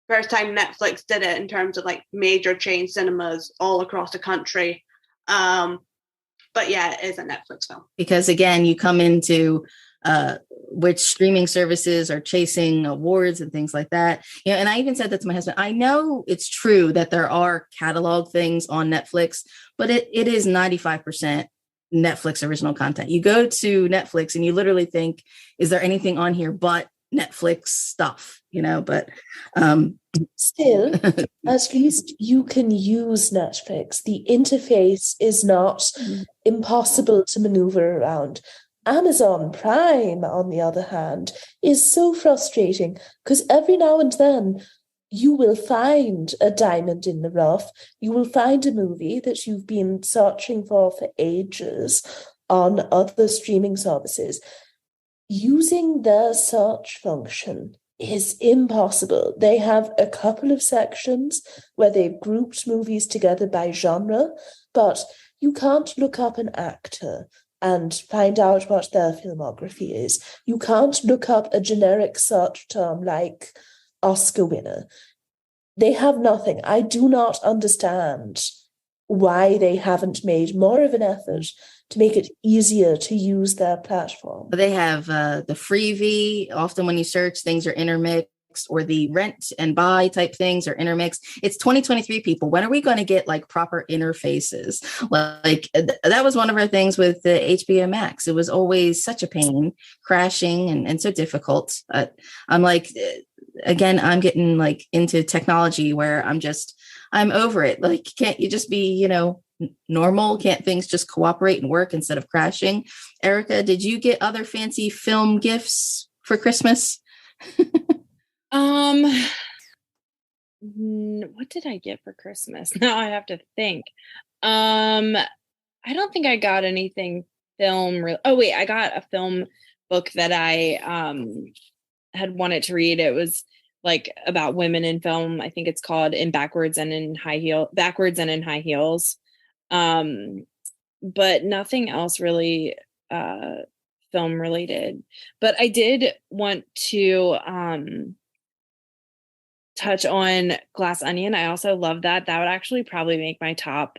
First time Netflix did it in terms of like major chain cinemas all across the country. But yeah, it is a Netflix film. Because again, you come into which streaming services are chasing awards and things like that. And I even said that to my husband. I know it's true that there are catalog things on Netflix, but it is 95% Netflix original content. You go to Netflix and you literally think, is there anything on here but Netflix stuff? But still, at least you can use Netflix. The interface is not impossible to maneuver around. Amazon Prime, on the other hand, is so frustrating because every now and then you will find a diamond in the rough. You will find a movie that you've been searching for ages on other streaming services. Using their search function is impossible. They have a couple of sections where they've grouped movies together by genre, but you can't look up an actor and find out what their filmography is. You can't look up a generic search term like Oscar winner. They have nothing. I do not understand why they haven't made more of an effort to make it easier to use their platform. They have the freebie. Often when you search, things are intermixed, or the rent and buy type things are intermixed. It's 2023, people. When are we going to get like proper interfaces? Like that was one of our things with the HBO Max. It was always such a pain, crashing and so difficult. I'm like, again, I'm getting like into technology where I'm over it. Like, can't you just be, normal? Can't things just cooperate and work instead of crashing? Erica, did you get other fancy film gifts for Christmas? What did I get for Christmas? Now I have to think. I don't think I got anything film. Oh wait, I got a film book that I had wanted to read. It was like about women in film. I think it's called Backwards and in High Heels. But nothing else really film related. But I did want to touch on Glass Onion. I also love that. That would actually probably make my top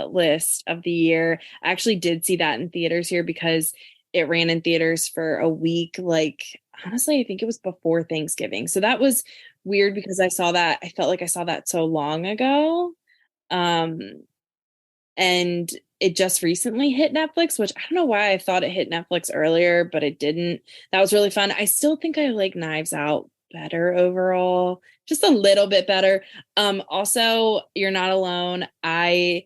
list of the year. I actually did see that in theaters here because it ran in theaters for a week. Like, honestly, I think it was before Thanksgiving. So that was weird because I saw that. I felt like I saw that so long ago. And it just recently hit Netflix, which I don't know why I thought it hit Netflix earlier, but it didn't. That was really fun. I still think I like Knives Out better overall, just a little bit better. Also, You're Not Alone. I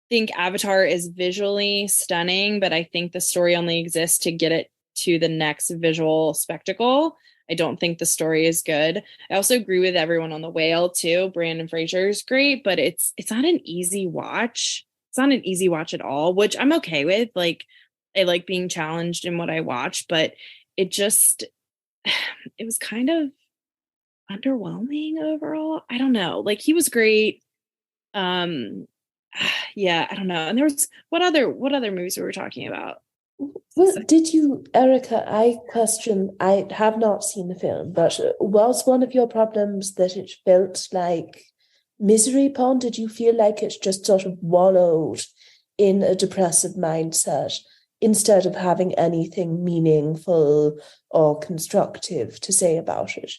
think Avatar is visually stunning, but I think the story only exists to get it to the next visual spectacle. I don't think the story is good. I also agree with everyone on The Whale too. Brandon Fraser is great, but it's not an easy watch. It's not an easy watch at all, which I'm okay with. Like, I like being challenged in what I watch, but it was kind of underwhelming overall. I don't know. Like, he was great. Yeah, I don't know. And there was what other movies we were talking about? Well, did you, Erica, I have not seen the film, but was one of your problems that it felt like misery porn? Did you feel like it's just sort of wallowed in a depressive mindset instead of having anything meaningful or constructive to say about it?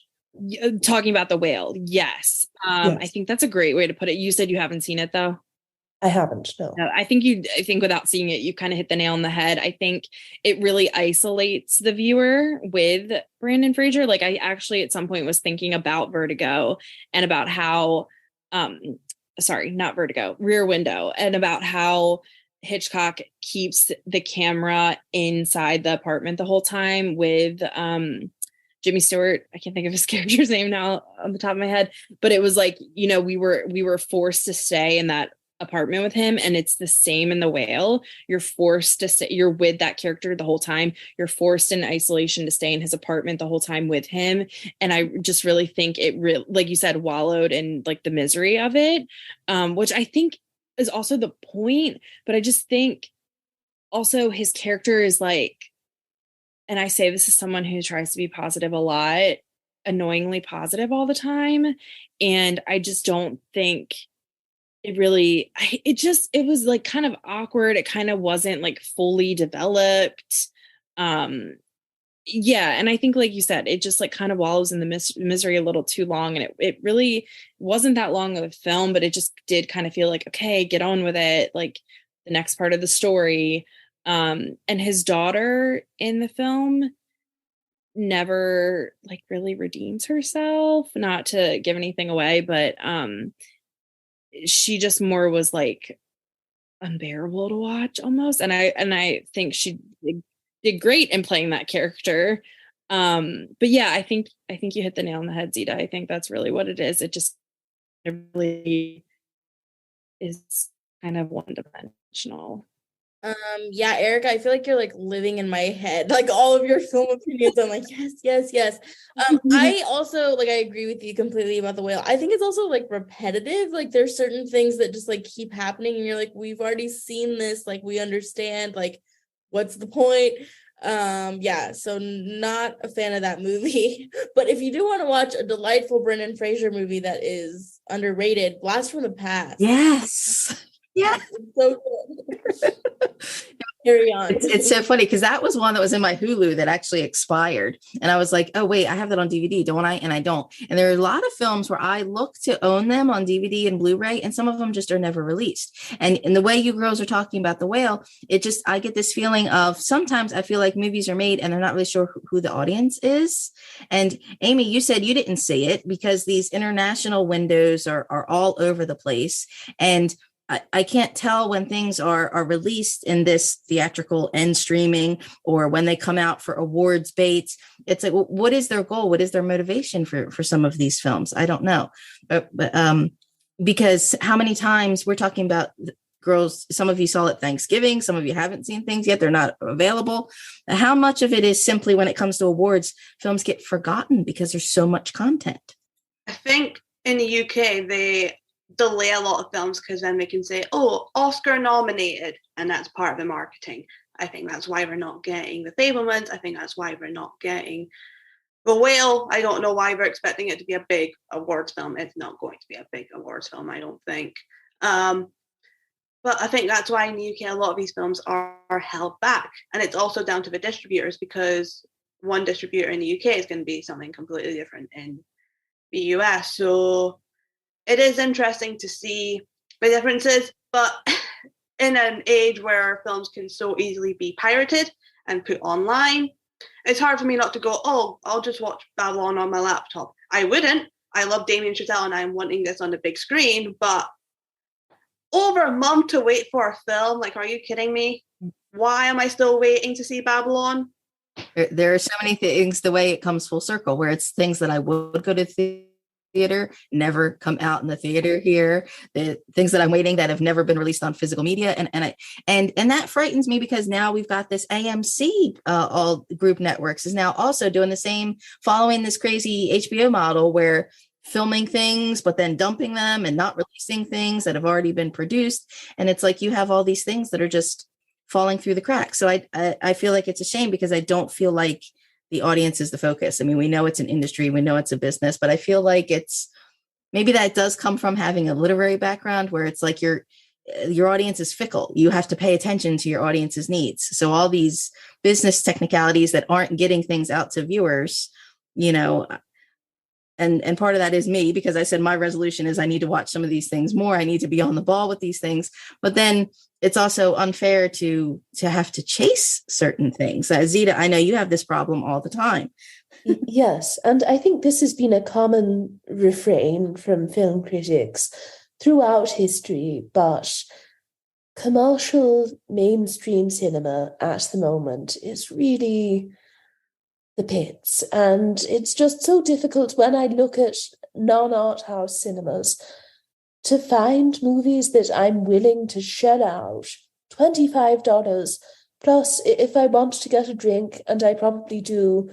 Talking about The Whale, yes. Yes. I think that's a great way to put it. You said you haven't seen it though? I haven't, no. I think without seeing it, you kind of hit the nail on the head. I think it really isolates the viewer with Brandon Fraser. Like, I actually at some point was thinking about Vertigo and about how, not Vertigo, Rear Window, and about how Hitchcock keeps the camera inside the apartment the whole time with Jimmy Stewart. I can't think of his character's name now on the top of my head, but it was like, we were forced to stay in that apartment with him, and it's the same in The Whale. You're forced to stay, you're with that character the whole time. You're forced in isolation to stay in his apartment the whole time with him. And I just really think it like you said, wallowed in like the misery of it, which I think is also the point. But I just think also his character is like, and I say this as someone who tries to be positive a lot, annoyingly positive all the time. And I just don't think it was like kind of awkward. It kind of wasn't like fully developed. Yeah. And I think, like you said, it just like kind of wallows in the misery a little too long. And it really wasn't that long of a film, but it just did kind of feel like, okay, get on with it. Like the next part of the story. And his daughter in the film never like really redeems herself, not to give anything away, but, she just more was like unbearable to watch almost. And I think she did great in playing that character. But yeah, I think you hit the nail on the head, Zita. I think that's really what it is. It really is kind of one-dimensional. Yeah, Erica, I feel like you're like living in my head. Like all of your film opinions, I'm like, yes. I also like I agree with you completely about The Whale. I think it's also like repetitive. Like there's certain things that just like keep happening, and you're like, we've already seen this, like we understand, like what's the point? Yeah, so not a fan of that movie. But if you do want to watch a delightful Brendan Fraser movie that is underrated, Blast from the Past. Yes. Yeah. So good. Carry on. It's so funny because that was one that was in my Hulu that actually expired. And I was like, oh, wait, I have that on DVD, don't I? And I don't. And there are a lot of films where I look to own them on DVD and Blu-ray, and some of them just are never released. And in the way you girls are talking about The Whale, I get this feeling of sometimes I feel like movies are made and they're not really sure who the audience is. And Amy, you said you didn't see it because these international windows are all over the place. And I can't tell when things are released in this theatrical and streaming, or when they come out for awards baits. It's like, well, what is their goal? What is their motivation for some of these films? I don't know. But because how many times we're talking about girls, some of you saw it Thanksgiving, some of you haven't seen things yet, they're not available. How much of it is simply when it comes to awards, films get forgotten because there's so much content? I think in the UK, they delay a lot of films because then they can say, oh, Oscar nominated, and that's part of the marketing. I think that's why we're not getting The Fabelmans. I think that's why we're not getting The Whale. I don't know why we're expecting it to be a big awards film. It's not going to be a big awards film, I don't think. But I think that's why in the UK a lot of these films are held back, and it's also down to the distributors, because one distributor in the UK is going to be something completely different in the US. So it is interesting to see the differences, but in an age where films can so easily be pirated and put online, it's hard for me not to go, oh, I'll just watch Babylon on my laptop. I wouldn't. I love Damien Chazelle and I'm wanting this on the big screen, but over a month to wait for a film, like, are you kidding me? Why am I still waiting to see Babylon? There are so many things, the way it comes full circle, where it's things that I would go to theater never come out in the theater here, the things that I'm waiting that have never been released on physical media, and that frightens me, because now we've got this AMC all group networks is now also doing the same, following this crazy HBO model where filming things but then dumping them and not releasing things that have already been produced. And it's like you have all these things that are just falling through the cracks. So I feel like it's a shame, because I don't feel like the audience is the focus. I mean, we know it's an industry, we know it's a business, but I feel like maybe that does come from having a literary background, where it's like your audience is fickle. You have to pay attention to your audience's needs. So all these business technicalities that aren't getting things out to viewers, and part of that is me, because I said my resolution is I need to watch some of these things more. I need to be on the ball with these things. But then it's also unfair to have to chase certain things. Zita, I know you have this problem all the time. Yes, and I think this has been a common refrain from film critics throughout history, but commercial mainstream cinema at the moment is really the pits. And it's just so difficult when I look at non-art house cinemas to find movies that I'm willing to shell out $25. Plus, if I want to get a drink, and I probably do,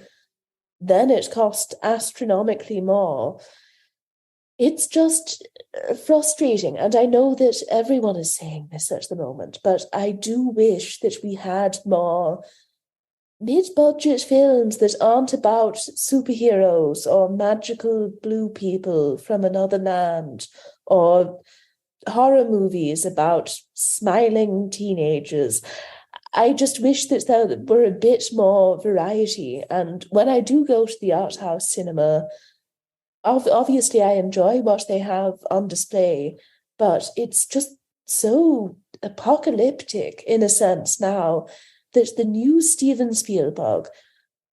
then it costs astronomically more. It's just frustrating. And I know that everyone is saying this at the moment, but I do wish that we had more mid-budget films that aren't about superheroes or magical blue people from another land, or horror movies about smiling teenagers. I just wish that there were a bit more variety. And when I do go to the art house cinema, obviously I enjoy what they have on display, but it's just so apocalyptic in a sense now that the new Steven Spielberg,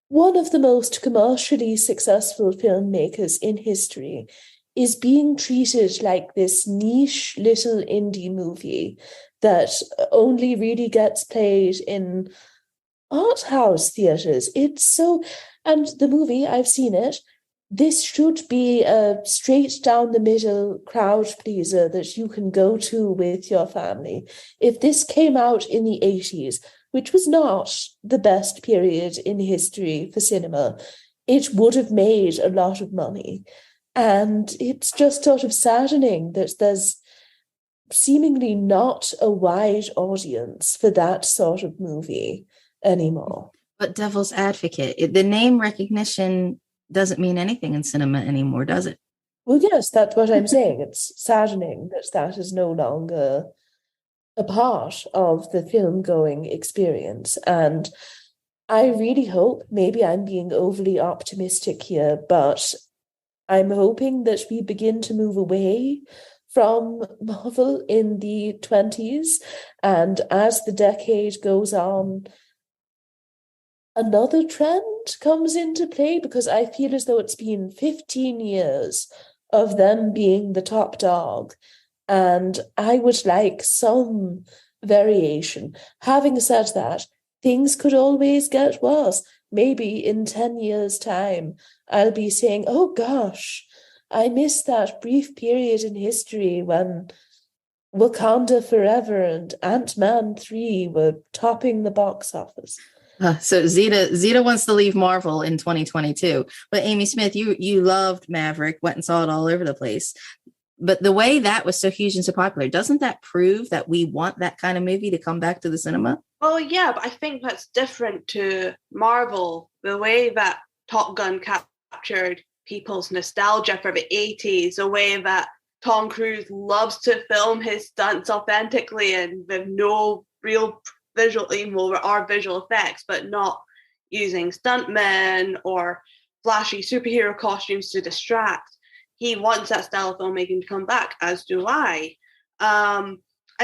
one of the most commercially successful filmmakers in history, is being treated like this niche little indie movie that only really gets played in art house theatres. It's so, And the movie, I've seen it. This should be a straight down the middle crowd pleaser that you can go to with your family. If this came out in the 80s, which was not the best period in history for cinema, it would have made a lot of money. And it's just sort of saddening that there's seemingly not a wide audience for that sort of movie anymore. But devil's advocate, the name recognition doesn't mean anything in cinema anymore, does it? Well, yes, that's what I'm saying. It's saddening that that is no longer a part of the film-going experience. And I really hope, maybe I'm being overly optimistic here, but I'm hoping that we begin to move away from Marvel in the 20s. And as the decade goes on, another trend comes into play, because I feel as though it's been 15 years of them being the top dog. And I would like some variation. Having said that, things could always get worse. Maybe in 10 years' time, I'll be saying, oh gosh, I miss that brief period in history when Wakanda Forever and Ant-Man 3 were topping the box office. So Zita wants to leave Marvel in 2022. But Amy Smith, you loved Maverick, went and saw it all over the place. But the way that was so huge and so popular, doesn't that prove that we want that kind of movie to come back to the cinema? Well, yeah, but I think that's different to Marvel. The way that Top Gun captured people's nostalgia for the 80s, the way that Tom Cruise loves to film his stunts authentically and with no real visual effects, but not using stuntmen or flashy superhero costumes to distract. He wants that style of filmmaking to come back, as do I. I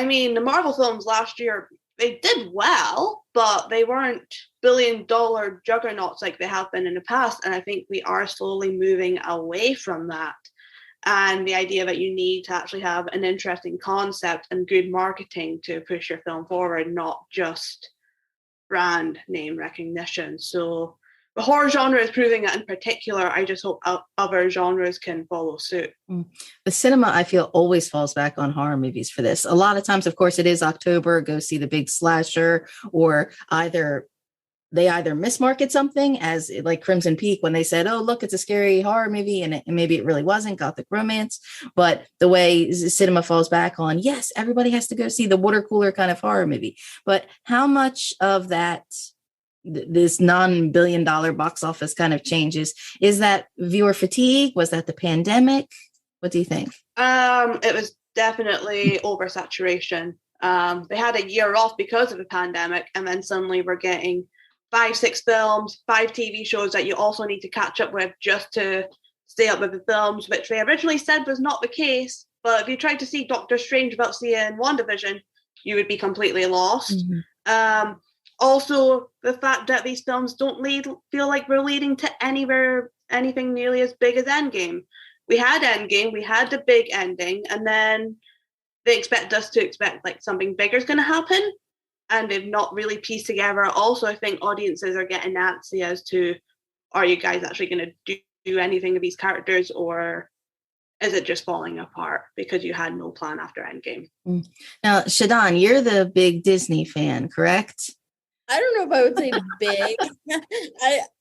mean, the Marvel films last year, they did well, but they weren't billion-dollar juggernauts like they have been in the past. And I think we are slowly moving away from that. And the idea that you need to actually have an interesting concept and good marketing to push your film forward, not just brand name recognition. So the horror genre is proving it in particular. I just hope other genres can follow suit. The cinema, I feel, always falls back on horror movies for this. A lot of times, of course, it is October, go see the big slasher, or they either mismarket something, as like Crimson Peak, when they said, oh, look, it's a scary horror movie, and maybe it really wasn't, gothic romance. But the way cinema falls back on, yes, everybody has to go see the water cooler kind of horror movie. But how much of that, this non-billion-dollar box office kind of changes, is that viewer fatigue? Was that the pandemic? What do you think? It was definitely oversaturation. They had a year off because of the pandemic, and then suddenly we're getting 5-6 films, 5 TV shows that you also need to catch up with just to stay up with the films, which they originally said was not the case. But if you tried to see Doctor Strange without seeing WandaVision, you would be completely lost. Mm-hmm. Also, the fact that these films don't feel like we're leading to anything nearly as big as Endgame. We had Endgame, we had the big ending, and then they expect us to expect like something bigger is going to happen. And they've not really pieced together. Also, I think audiences are getting antsy as to, are you guys actually going to do anything with these characters, or is it just falling apart because you had no plan after Endgame? Now, Shadan, you're the big Disney fan, correct? I don't know if I would say big.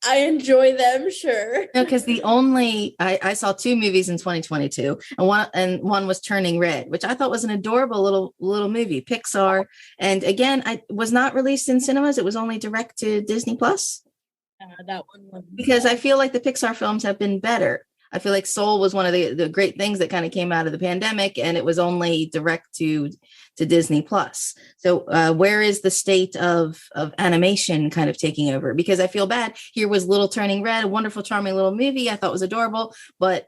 I enjoy them, sure. No, because I saw 2 movies in 2022, and one was Turning Red, which I thought was an adorable little movie, Pixar. And again, I was not released in cinemas; it was only direct to Disney Plus. That one, because I feel like the Pixar films have been better. I feel like Soul was one of the great things that kind of came out of the pandemic, and it was only direct to Disney Plus. So where is the state of animation kind of taking over? Because I feel bad. Here was Little Turning Red, a wonderful, charming little movie I thought was adorable, but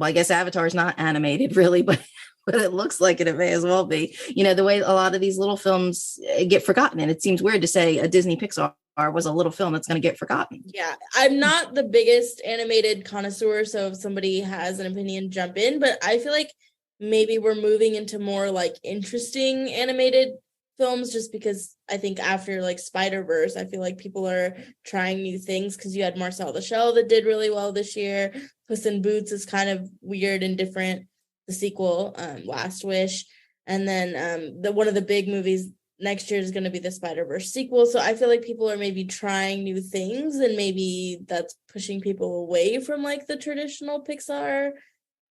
I guess Avatar is not animated really, but it looks like it may as well be. You know, the way a lot of these little films get forgotten, and it seems weird to say a Disney Pixar was a little film that's going to get forgotten. Yeah, I'm not the biggest animated connoisseur, so if somebody has an opinion, jump in. But I feel like maybe we're moving into more like interesting animated films, just because I think after like Spider-Verse, I feel like people are trying new things, because you had Marcel the Shell that did really well this year. Puss in Boots is kind of weird and different. The sequel, Last Wish, and then one of the big movies next year is going to be the Spider-Verse sequel. So I feel like people are maybe trying new things, and maybe that's pushing people away from like the traditional Pixar.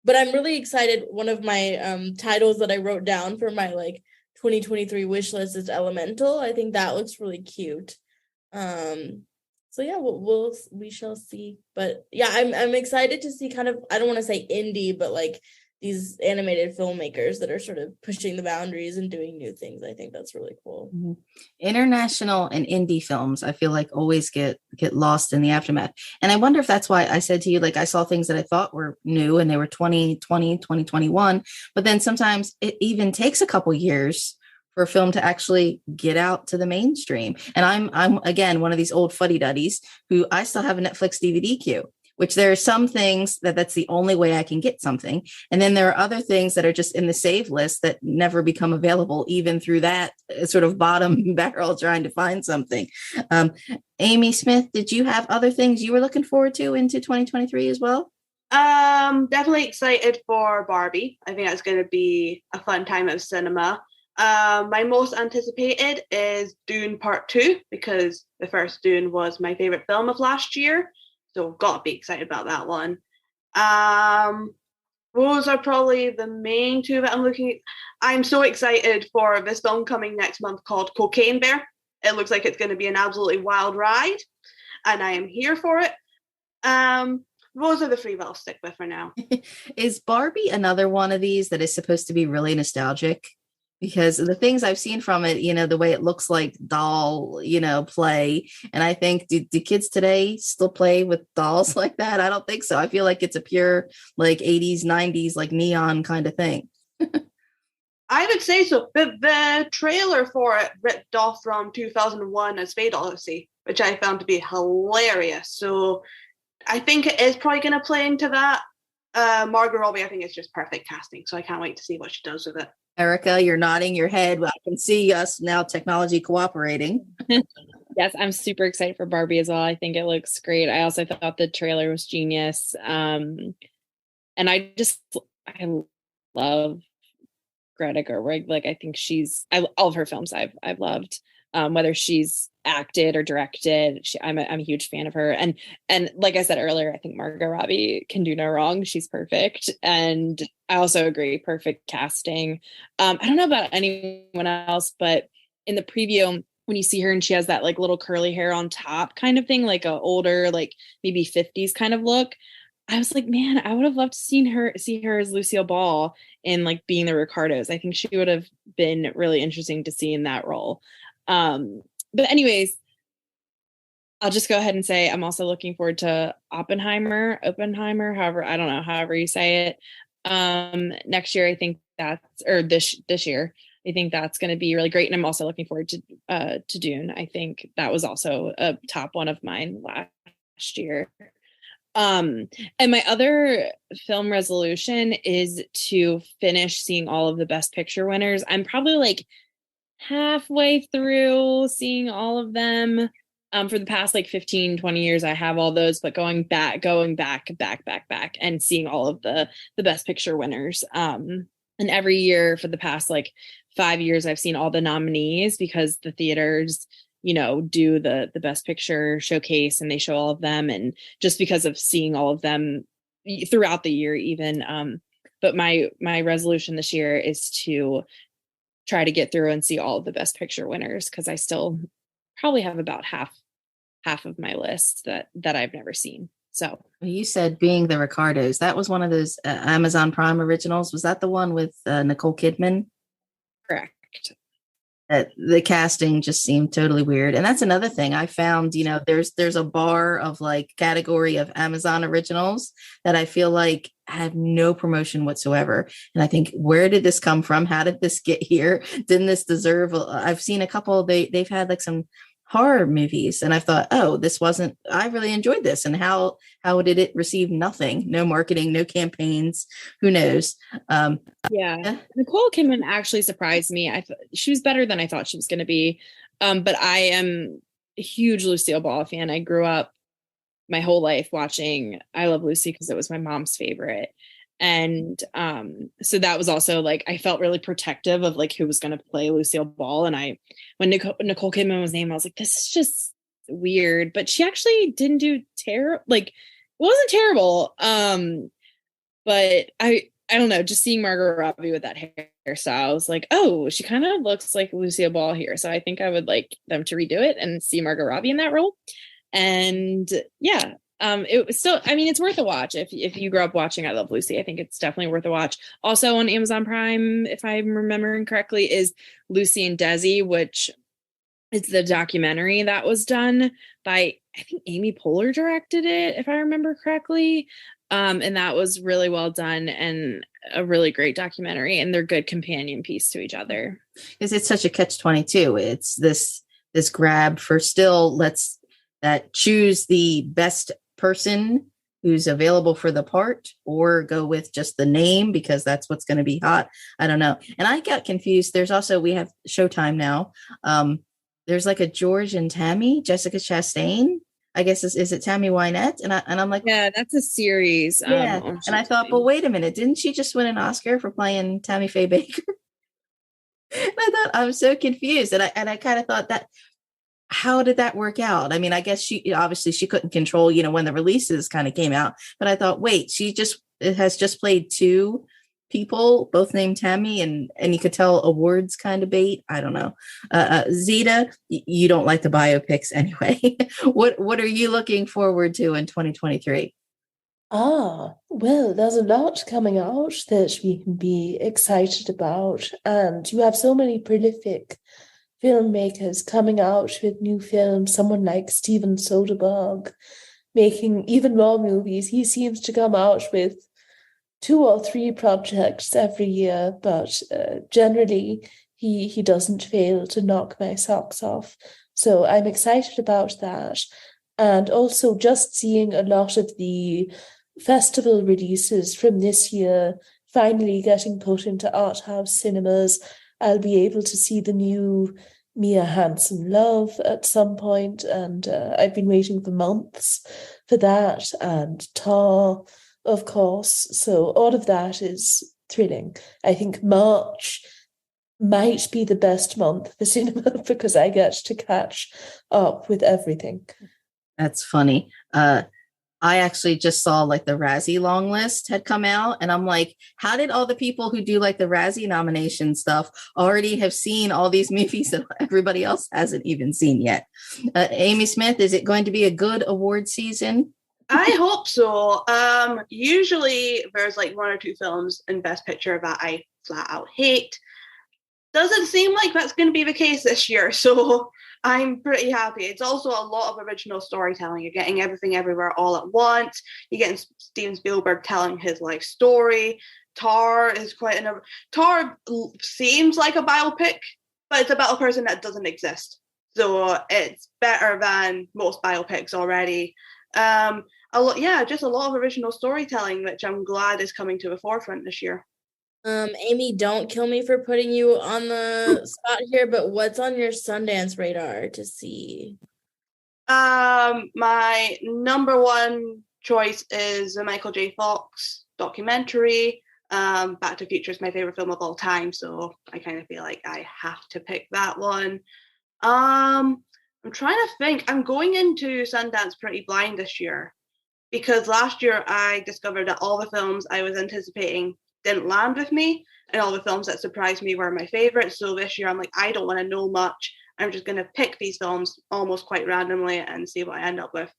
But I'm really excited. One of my titles that I wrote down for my like 2023 wish list is Elemental. I think that looks really cute. So yeah, we shall see. But yeah, I'm excited to see kind of, I don't want to say indie, but like these animated filmmakers that are sort of pushing the boundaries and doing new things. I think that's really cool. Mm-hmm. International and indie films, I feel like always get lost in the aftermath. And I wonder if that's why I said to you, like, I saw things that I thought were new and they were 2020, 2021, but then sometimes it even takes a couple years for a film to actually get out to the mainstream. And I'm again, one of these old fuddy-duddies who I still have a Netflix DVD queue, which there are some things that's the only way I can get something. And then there are other things that are just in the save list that never become available, even through that sort of bottom barrel trying to find something. Amy Smith, did you have other things you were looking forward to into 2023 as well? Definitely excited for Barbie. I think that's going to be a fun time at cinema. My most anticipated is Dune Part 2, because the first Dune was my favorite film of last year. So got to be excited about that one. Those are probably the main two that I'm looking at. I'm so excited for this film coming next month called Cocaine Bear. It looks like it's going to be an absolutely wild ride, and I am here for it. Those are the three that I'll stick with for now. Is Barbie another one of these that is supposed to be really nostalgic? Because the things I've seen from it, the way it looks like doll, play. And I think, do kids today still play with dolls like that? I don't think so. I feel like it's a pure like 80s, 90s, like neon kind of thing. I would say so. The trailer for it ripped off from 2001 A Space Odyssey, which I found to be hilarious. So I think it is probably going to play into that. Margot Robbie, I think, is just perfect casting. So I can't wait to see what she does with it. Erica, you're nodding your head. I can see us now, technology cooperating. Yes, I'm super excited for Barbie as well. I think it looks great. I also thought the trailer was genius. And I love Greta Gerwig. Like, I think all of her films I've loved. Whether she's acted or directed, I'm a huge fan of her. And like I said earlier, I think Margot Robbie can do no wrong. She's perfect. And I also agree, perfect casting. I don't know about anyone else, but in the preview, when you see her and she has that like little curly hair on top kind of thing, like a older, like maybe 50s kind of look, I was like, man, I would have loved to see her as Lucille Ball in like Being the Ricardos. I think she would have been really interesting to see in that role. But anyways, I'll just go ahead and say I'm also looking forward to Oppenheimer, however you say it. Next year, I think this year, I think that's going to be really great. And I'm also looking forward to Dune. I think that was also a top one of mine last year. And my other film resolution is to finish seeing all of the Best Picture winners. I'm probably like halfway through seeing all of them. For the past like 15, 20 years, I have all those, but going back and seeing all of the Best Picture winners. And every year for the past like 5 years, I've seen all the nominees, because the theaters, do the Best Picture showcase and they show all of them. And just because of seeing all of them throughout the year, even. But my resolution this year is to try to get through and see all of the Best Picture winners, because I still probably have about half of my list that I've never seen. So you said Being the Ricardos. That was one of those Amazon Prime originals. Was that the one with Nicole Kidman? Correct. The casting just seemed totally weird. And that's another thing I found, there's a bar of like category of Amazon originals that I feel like have no promotion whatsoever. And I think, where did this come from? How did this get here? Didn't this deserve? I've seen a couple, they've had like some horror movies, and I thought, oh, I really enjoyed this. And how did it receive? Nothing, no marketing, no campaigns, who knows? Yeah. Nicole Kidman actually surprised me. She was better than I thought she was going to be. But I am a huge Lucille Ball fan. I grew up my whole life watching I Love Lucy because it was my mom's favorite. And so that was also like, I felt really protective of like who was going to play Lucille Ball. And when Nicole Kidman was named, I was like, this is just weird. But she actually didn't do terrible. Like, it wasn't terrible. But I don't know, just seeing Margot Robbie with that hairstyle, I was like, oh, she kind of looks like Lucille Ball here. So I think I would like them to redo it and see Margot Robbie in that role. And yeah, it was still, I mean, it's worth a watch. If you grew up watching I Love Lucy, I think it's definitely worth a watch. Also on Amazon Prime, if I'm remembering correctly, is Lucy and Desi, which is the documentary that was done by, I think Amy Poehler directed it, if I remember correctly. And that was really well done and a really great documentary, and they're good companion piece to each other. Because it's such a catch-22. It's this grab for still choose the best person who's available for the part, or go with just the name because that's what's going to be hot. I don't know. And I got confused. There's also, we have Showtime now. There's like a George and Tammy, Jessica Chastain. I guess is it Tammy Wynette? And I'm like, yeah, that's a series. Yeah. And I thought, but wait a minute, didn't she just win an Oscar for playing Tammy Faye Baker? And I thought, I'm so confused. And I kind of thought that, how did that work out? I mean, I guess she couldn't control, when the releases kind of came out, but I thought, wait, it has just played two people, both named Tammy, and you could tell awards kind of bait. I don't know. Zita, you don't like the biopics anyway. What are you looking forward to in 2023? Well, there's a lot coming out that we can be excited about, and you have so many prolific filmmakers coming out with new films. Someone like Steven Soderbergh making even more movies. He seems to come out with 2 or 3 projects every year, but generally he doesn't fail to knock my socks off. So I'm excited about that. And also just seeing a lot of the festival releases from this year finally getting put into art house cinemas. I'll be able to see the new Mia Hansen Love at some point, and I've been waiting for months for that, and Tar, of course. So all of that is thrilling. I think March might be the best month for cinema because I get to catch up with everything. That's funny. I actually just saw like the Razzie long list had come out, and I'm like, how did all the people who do like the Razzie nomination stuff already have seen all these movies that everybody else hasn't even seen yet? Amy Smith, is it going to be a good award season? I hope so. Usually there's like 1 or 2 films in Best Picture that I flat out hate. Doesn't seem like that's going to be the case this year, so I'm pretty happy. It's also a lot of original storytelling. You're getting Everything Everywhere All at Once. You're getting Steven Spielberg telling his life story. Tar is Tar seems like a biopic, but it's about a person that doesn't exist. So it's better than most biopics already. Just a lot of original storytelling, which I'm glad is coming to the forefront this year. Amy, don't kill me for putting you on the spot here, but what's on your Sundance radar to see? My number 1 choice is the Michael J. Fox documentary. Back to the Future is my favorite film of all time, so I kind of feel like I have to pick that one. I'm trying to think. I'm going into Sundance pretty blind this year because last year I discovered that all the films I was anticipating didn't land with me, and all the films that surprised me were my favorites. So this year I'm like, I don't want to know much. I'm just going to pick these films almost quite randomly and see what I end up with.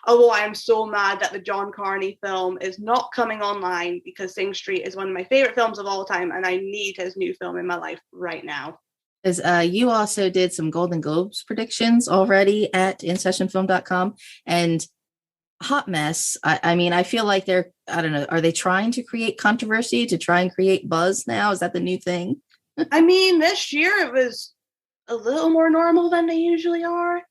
Although I am so mad that the John Carney film is not coming online because Sing Street is one of my favorite films of all time, and I need his new film in my life right now. Because you also did some Golden Globes predictions already at InSessionFilm.com, and hot mess. I mean, I feel like I don't know, are they trying to create controversy to try and create buzz now? Is that the new thing? I mean, this year it was a little more normal than they usually are.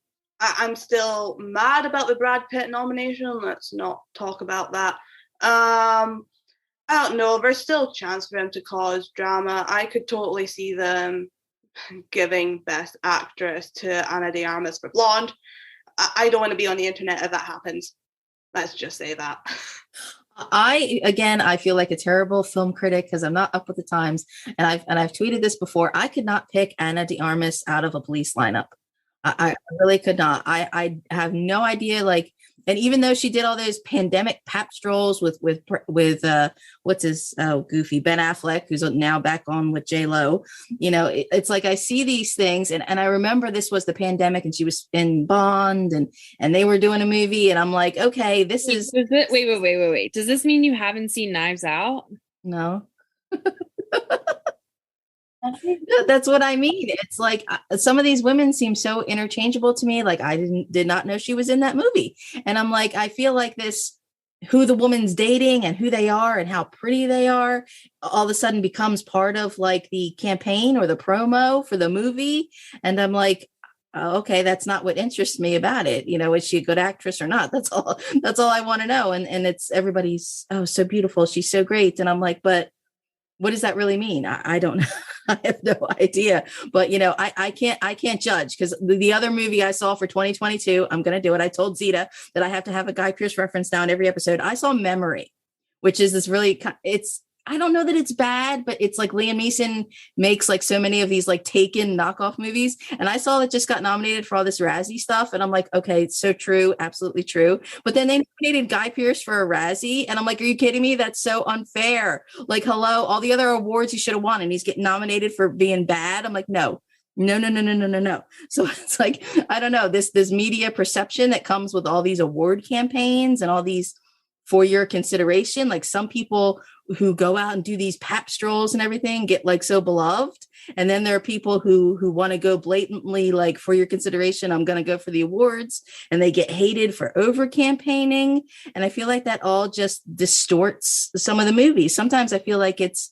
I'm still mad about the Brad Pitt nomination. Let's not talk about that. I don't know. There's still a chance for him to cause drama. I could totally see them giving Best Actress to Ana de Armas for Blonde. I don't want to be on the internet if that happens. Let's just say that. I feel like a terrible film critic because I'm not up with the times, and I've tweeted this before. I could not pick Ana de Armas out of a police lineup. I really could not. I have no idea. Like, and even though she did all those pandemic pap strolls with what's his goofy Ben Affleck, who's now back on with J-Lo, it's like I see these things, and I remember this was the pandemic, and she was in Bond, and they were doing a movie, and I'm like, okay, this is. Wait. Does this mean you haven't seen Knives Out? No. That's what I mean. It's like some of these women seem so interchangeable to me. Like I did not know she was in that movie. And I'm like, I feel like this, who the woman's dating and who they are and how pretty they are, all of a sudden becomes part of like the campaign or the promo for the movie. And I'm like, oh, okay, that's not what interests me about it. Is she a good actress or not? That's all I want to know. And it's everybody's, oh, so beautiful. She's so great. And I'm like, but what does that really mean? I don't know. I have no idea. But I can't judge, because the other movie I saw for 2022, I'm going to do it. I told Zita that I have to have a Guy Pearce reference down every episode. I saw Memory, which is this really, I don't know that it's bad, but it's like Liam Neeson makes like so many of these like Taken knockoff movies. And I saw it just got nominated for all this Razzie stuff. And I'm like, okay, it's so true. Absolutely true. But then they nominated Guy Pearce for a Razzie. And I'm like, are you kidding me? That's so unfair. Like, hello, all the other awards he should have won, and he's getting nominated for being bad. I'm like, no. So it's like, I don't know, this media perception that comes with all these award campaigns and all these for your consideration. Like some people who go out and do these pap strolls and everything get like so beloved. And then there are people who want to go blatantly like, for your consideration, I'm going to go for the awards, and they get hated for over campaigning. And I feel like that all just distorts some of the movies. Sometimes I feel like it's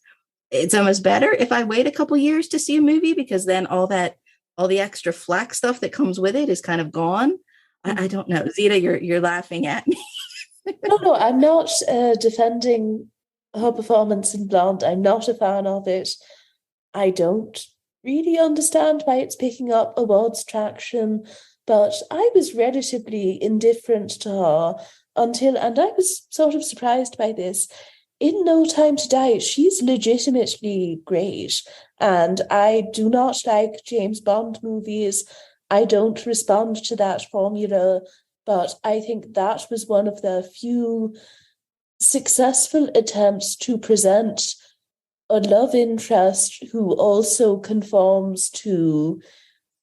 almost better if I wait a couple years to see a movie, because then all the extra flack stuff that comes with it is kind of gone. I don't know. Zita, you're laughing at me. No, I'm not defending her performance in Blonde. I'm not a fan of it. I don't really understand why it's picking up awards traction, but I was relatively indifferent to her until, and I was sort of surprised by this, in No Time to Die, she's legitimately great. And I do not like James Bond movies. I don't respond to that formula. But I think that was one of the few successful attempts to present a love interest who also conforms to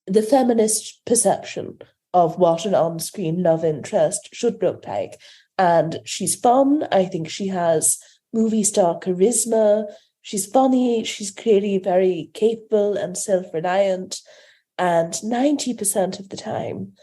the feminist perception of what an on-screen love interest should look like. And she's fun. I think she has movie star charisma. She's funny. She's clearly very capable and self-reliant. And 90% of the time,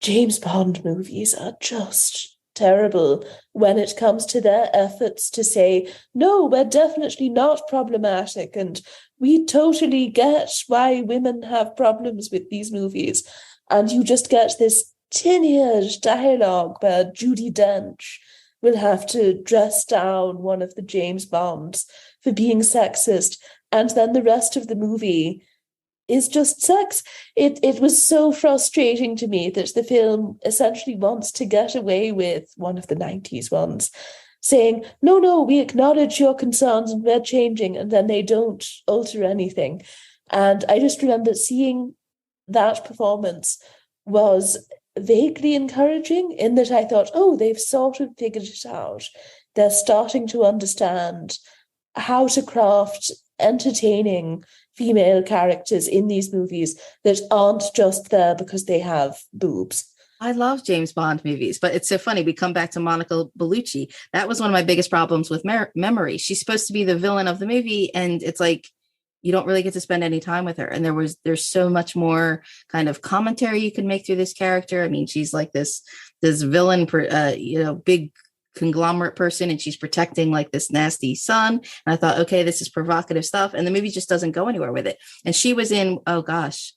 James Bond movies are just terrible when it comes to their efforts to say, no, we're definitely not problematic, and we totally get why women have problems with these movies. And you just get this tin-eared dialogue where Judi Dench will have to dress down one of the James Bonds for being sexist, and then the rest of the movie is just sex. It was so frustrating to me that the film essentially wants to get away with one of the 90s ones, saying, no, we acknowledge your concerns and we're changing, and then they don't alter anything. And I just remember seeing that performance was vaguely encouraging, in that I thought, oh, they've sort of figured it out. They're starting to understand how to craft entertaining female characters in these movies that aren't just there because they have boobs. I love James Bond movies, but it's so funny. We come back to Monica Bellucci. That was one of my biggest problems with Memory. She's supposed to be the villain of the movie, and it's like you don't really get to spend any time with her. And there's so much more kind of commentary you can make through this character. I mean, she's like this villain, big conglomerate person, and she's protecting like this nasty son. And I thought, okay, this is provocative stuff, and the movie just doesn't go anywhere with it. And she was in, oh gosh,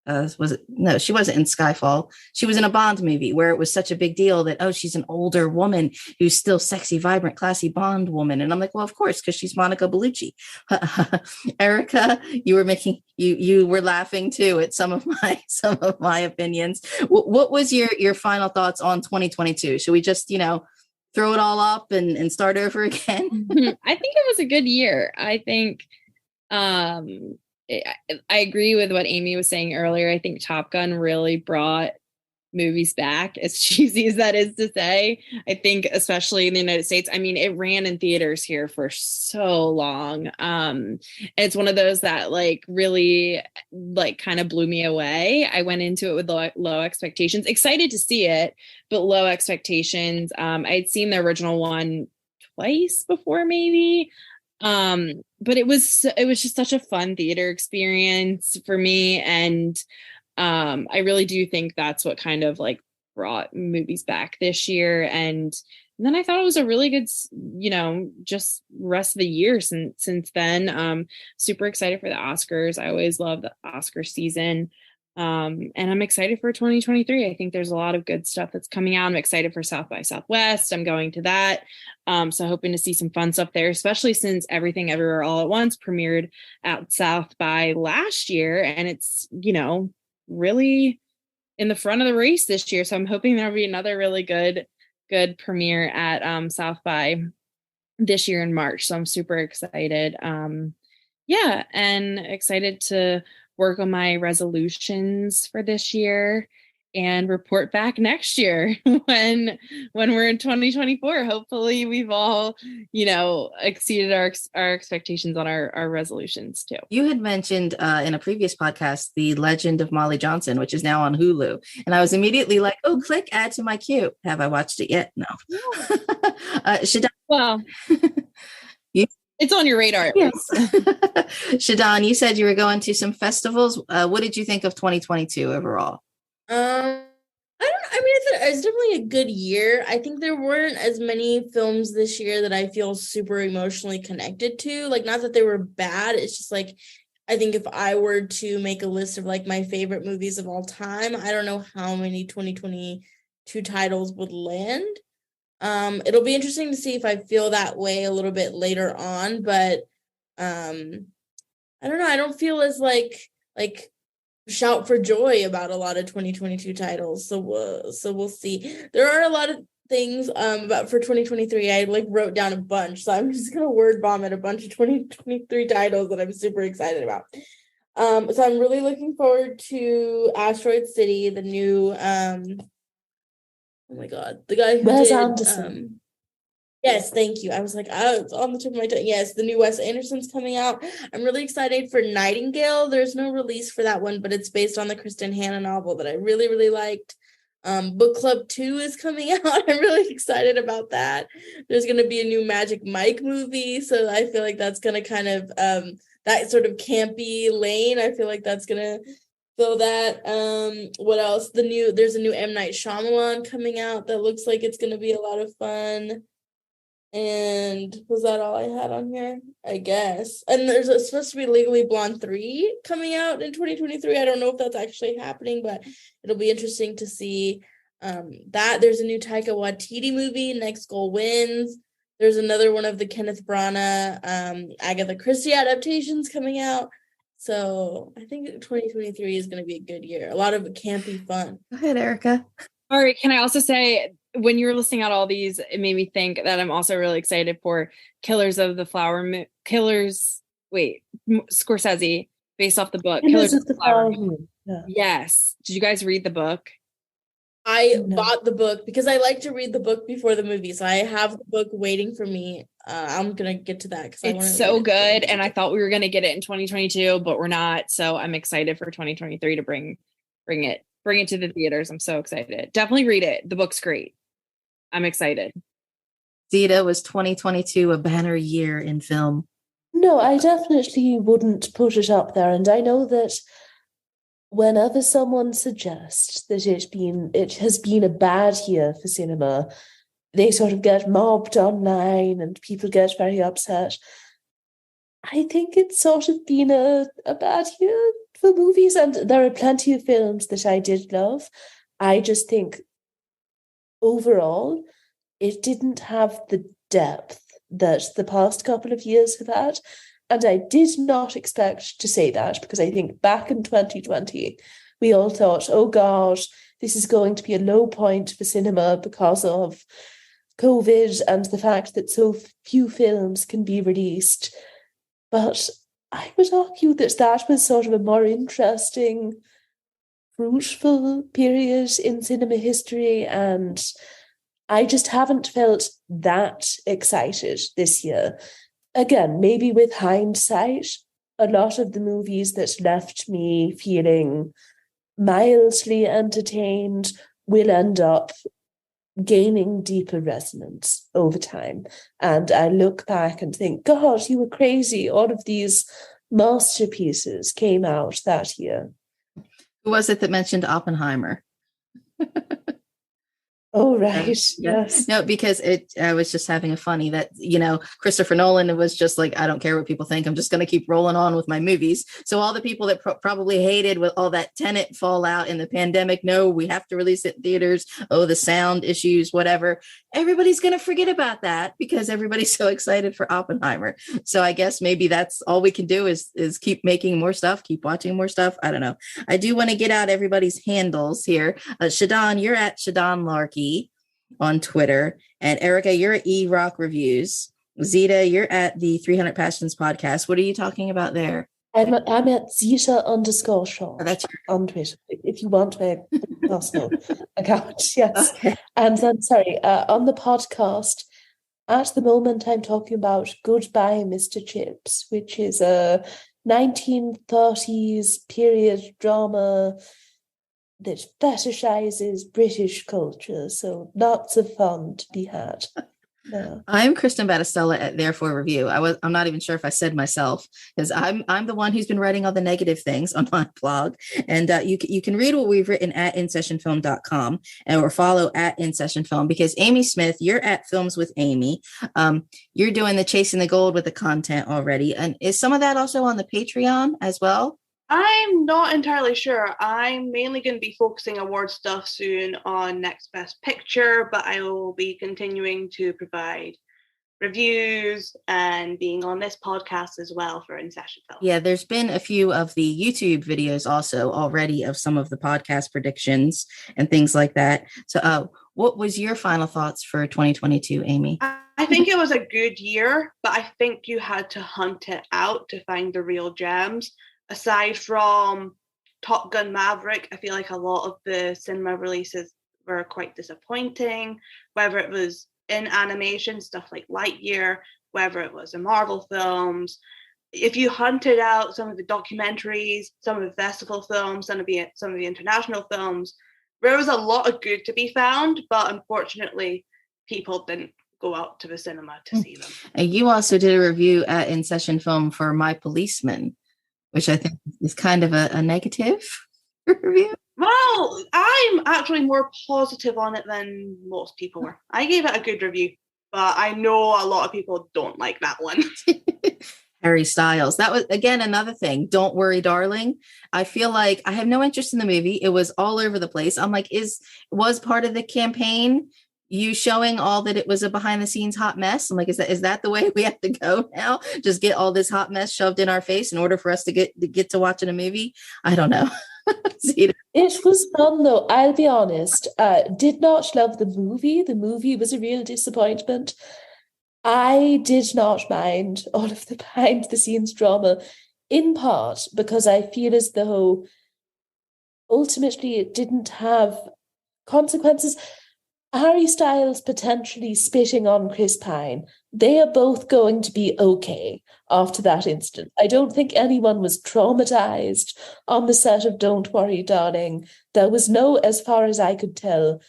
she wasn't in Skyfall. She was in a Bond movie where it was such a big deal that, oh, she's an older woman who's still sexy, vibrant, classy Bond woman. And I'm like, well, of course, because she's Monica Bellucci. Erica, you were laughing too at some of my opinions. What was your final thoughts on 2022? Should we just, throw it all up and start over again? I think it was a good year. I think I agree with what Amy was saying earlier. I think Top Gun really brought movies back, as cheesy as that is to say. I think especially in the United States, I mean, it ran in theaters here for so long. It's one of those that really kind of blew me away. I went into it with low expectations, excited to see it, but low expectations. I'd seen the original one twice before, maybe. But it was just such a fun theater experience for me. And I really do think that's what kind of brought movies back this year. And then I thought it was a really good, just rest of the year since then. Super excited for the Oscars. I always love the Oscar season. And I'm excited for 2023. I think there's a lot of good stuff that's coming out. I'm excited for South by Southwest. I'm going to that. So hoping to see some fun stuff there, especially since Everything Everywhere All at Once premiered at South by last year. And it's, really in the front of the race this year. So I'm hoping there'll be another really good premiere at South by this year in March. So I'm super excited. And excited to work on my resolutions for this year and report back next year when we're in 2024. Hopefully we've all, exceeded our expectations on our resolutions too. You had mentioned in a previous podcast, The Legend of Molly Johnson, which is now on Hulu. And I was immediately like, oh, click add to my queue. Have I watched it yet? No. Shadan. Well, it's on your radar. Yes. Shadan, you said you were going to some festivals. What did you think of 2022 overall? It's definitely a good year. I think there weren't as many films this year that I feel super emotionally connected to. Not that they were bad. It's just I think if I were to make a list of my favorite movies of all time, I don't know how many 2022 titles would land. It'll be interesting to see if I feel that way a little bit later on, but I don't know. I don't feel as shout for joy about a lot of 2022 titles. So we'll see. There are a lot of things about for 2023. I wrote down a bunch, so I'm just gonna word vomit a bunch of 2023 titles that I'm super excited about. So I'm really looking forward to Asteroid City, the new oh my god, the guy who Wes did Anderson. Yes, thank you. I was like, oh, it's on the tip of my tongue. Yes, the new Wes Anderson's coming out. I'm really excited for Nightingale. There's no release for that one, but it's based on the Kristin Hanna novel that I really, really liked. Book Club 2 is coming out. I'm really excited about that. There's going to be a new Magic Mike movie, so I feel like that's going to kind of, that sort of campy lane, I feel like that's going to fill that. What else? There's a new M. Night Shyamalan coming out that looks like it's going to be a lot of fun. And was that all I had on here? I guess. And there's supposed to be Legally Blonde 3 coming out in 2023. I don't know if that's actually happening, but it'll be interesting to see that. There's a new Taika Waititi movie, Next Goal Wins. There's another one of the Kenneth Branagh, Agatha Christie adaptations coming out. So I think 2023 is going to be a good year. A lot of campy fun. Go ahead, Erica. All right. Can I also say, when you were listing out all these, it made me think that I'm also really excited for Scorsese, based off the book. Killers of the Flower Moon. Yeah. Yes. Did you guys read the book? I bought the book because I like to read the book before the movie. So I have the book waiting for me. I'm going to get to that. It's so good. And I thought we were going to get it in 2022, but we're not. So I'm excited for 2023 to bring it to the theaters. I'm so excited. Definitely read it. The book's great. I'm excited. Zita, was 2022 a banner year in film? No, I definitely wouldn't put it up there. And I know that whenever someone suggests that it has been a bad year for cinema, they sort of get mobbed online and people get very upset. I think it's sort of been a bad year for movies, and there are plenty of films that I did love. I just think overall, it didn't have the depth that the past couple of years have had. And I did not expect to say that, because I think back in 2020, we all thought, oh gosh, this is going to be a low point for cinema because of COVID and the fact that so few films can be released. But I would argue that that was sort of a more interesting, fruitful period in cinema history, and I just haven't felt that excited this year. Again, maybe with hindsight, a lot of the movies that left me feeling mildly entertained will end up gaining deeper resonance over time. And I look back and think, God, you were crazy. All of these masterpieces came out that year. Who was it that mentioned Oppenheimer? Oh, right. Yes. No, because I was just having a funny that, Christopher Nolan was just like, I don't care what people think. I'm just going to keep rolling on with my movies. So all the people that probably hated with all that Tenet fallout in the pandemic, no, we have to release it in theaters. Oh, the sound issues, whatever. Everybody's going to forget about that because everybody's so excited for Oppenheimer. So I guess maybe that's all we can do is keep making more stuff, keep watching more stuff. I don't know. I do want to get out everybody's handles here. Shadan, you're at Shadan Larki on Twitter, and Erica, you're at E-Rock Reviews. Zita, you're at the 300 Passions podcast. What are you talking about there? I'm at Zita_short that's on Twitter, if you want my personal account. Yes. Okay. And then, on the podcast, at the moment, I'm talking about Goodbye, Mr. Chips, which is a 1930s period drama that fetishizes British culture. So lots of fun to be had. Yeah. I'm Kristin Battestella at Therefore Review. I'm not even sure if I said myself, because I'm the one who's been writing all the negative things on my blog. And you can read what we've written at InSessionFilm.com or follow at InSessionFilm, because Amy Smith, you're at Films with Amy. You're doing the Chasing the Gold with the content already. And is some of that also on the Patreon as well? I'm not entirely sure. I'm mainly going to be focusing award stuff soon on Next Best Picture, but I will be continuing to provide reviews and being on this podcast as well for InSession Film. Yeah, there's been a few of the YouTube videos also already of some of the podcast predictions and things like that. So what was your final thoughts for 2022, Amy? I think it was a good year, but I think you had to hunt it out to find the real gems. Aside from Top Gun Maverick, I feel like a lot of the cinema releases were quite disappointing, whether it was in animation, stuff like Lightyear, whether it was in Marvel films. If you hunted out some of the documentaries, some of the festival films, some of the international films, there was a lot of good to be found, but unfortunately, people didn't go out to the cinema to see them. And you also did a review at InSession Film for My Policeman, which I think is kind of a negative review. Well, I'm actually more positive on it than most people were. I gave it a good review, but I know a lot of people don't like that one. Harry Styles. That was, again, another thing. Don't worry, darling. I feel like I have no interest in the movie. It was all over the place. I'm like, was part of the campaign you showing all that it was a behind the scenes hot mess? I'm like, is that the way we have to go now? Just get all this hot mess shoved in our face in order for us to get to watching a movie? I don't know. It was fun though. I'll be honest. Did not love the movie. The movie was a real disappointment. I did not mind all of the behind the scenes drama, in part because I feel as though ultimately it didn't have consequences. Harry Styles potentially spitting on Chris Pine, they are both going to be okay after that incident. I don't think anyone was traumatized on the set of Don't Worry, Darling. There was no, as far as I could tell,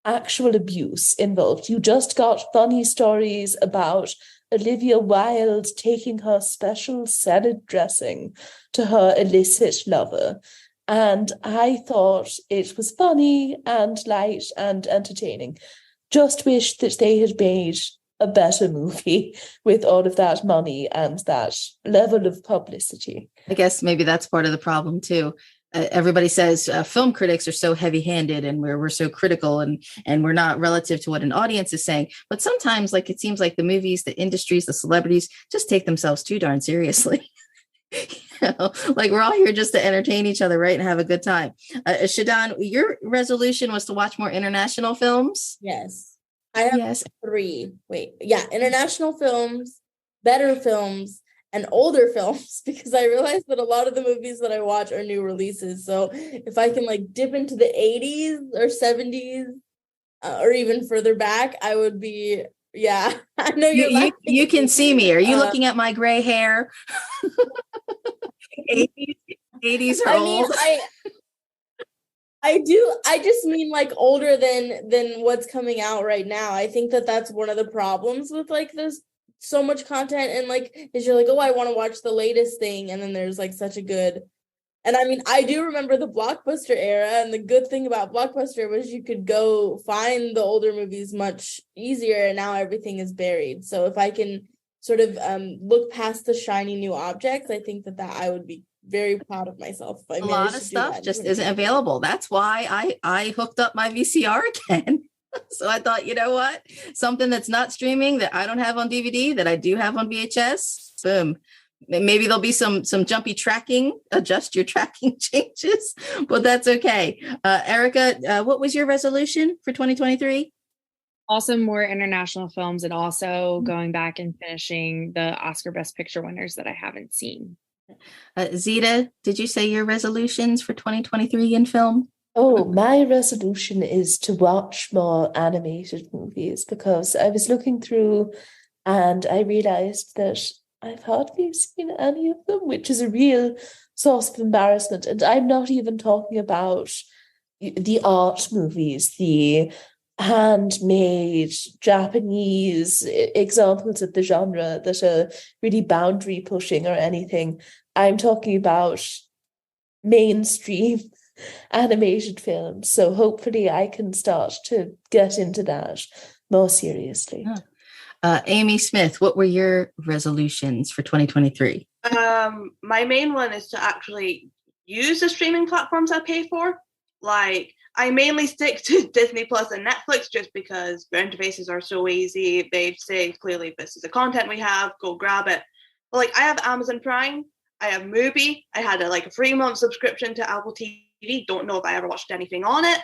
actual abuse involved. You just got funny stories about Olivia Wilde taking her special salad dressing to her illicit lover. And I thought it was funny and light and entertaining. Just wish that they had made a better movie with all of that money and that level of publicity. I guess maybe that's part of the problem too. Everybody says film critics are so heavy-handed and we're so critical and we're not relative to what an audience is saying. But sometimes, like, it seems like the movies, the industries, the celebrities just take themselves too darn seriously. Like, we're all here just to entertain each other, right, and have a good time. Shadan, your resolution was to watch more international films? Yes. I have 3. International films, better films, and older films, because I realized that a lot of the movies that I watch are new releases. So if I can like dip into the 80s or 70s or even further back, I would be, I know you can see me. Are you looking at my gray hair? 80s are old. I do. I just mean like older than what's coming out right now. I think that that's one of the problems with like this so much content, and like is you're like, oh, I want to watch the latest thing, and then there's like such a good. And I mean, I do remember the Blockbuster era, and the good thing about Blockbuster was you could go find the older movies much easier, and now everything is buried. So if I can sort of look past the shiny new objects, I think that I would be very proud of myself. If I a lot of stuff just isn't available. That's why I hooked up my VCR again. So I thought, you know what? Something that's not streaming that I don't have on DVD that I do have on VHS. Boom. Maybe there'll be some jumpy tracking, adjust your tracking changes, but that's okay. Erica, what was your resolution for 2023? Also more international films, and also going back and finishing the Oscar Best Picture winners that I haven't seen. Zita, did you say your resolutions for 2023 in film? Oh, my resolution is to watch more animated movies, because I was looking through and I realized that I've hardly seen any of them, which is a real source of embarrassment. And I'm not even talking about the art movies, the handmade Japanese examples of the genre that are really boundary pushing or anything. I'm talking about mainstream animated films. So hopefully I can start to get into that more seriously. Amy Smith, what were your resolutions for 2023? My main one is to actually use the streaming platforms I pay for. Like, I mainly stick to Disney Plus and Netflix just because their interfaces are so easy. They say clearly, this is the content we have, go grab it. But like, I have Amazon Prime, I have Mubi, I had a 3-month subscription to Apple TV. Don't know if I ever watched anything on it,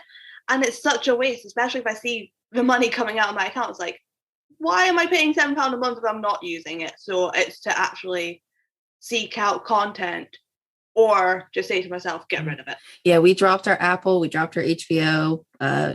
and it's such a waste, especially if I see the money coming out of my account. It's like, why am I paying £7 a month if I'm not using it? So it's to actually seek out content, or just say to myself, get rid of it. Yeah, we dropped our Apple, we dropped our HBO,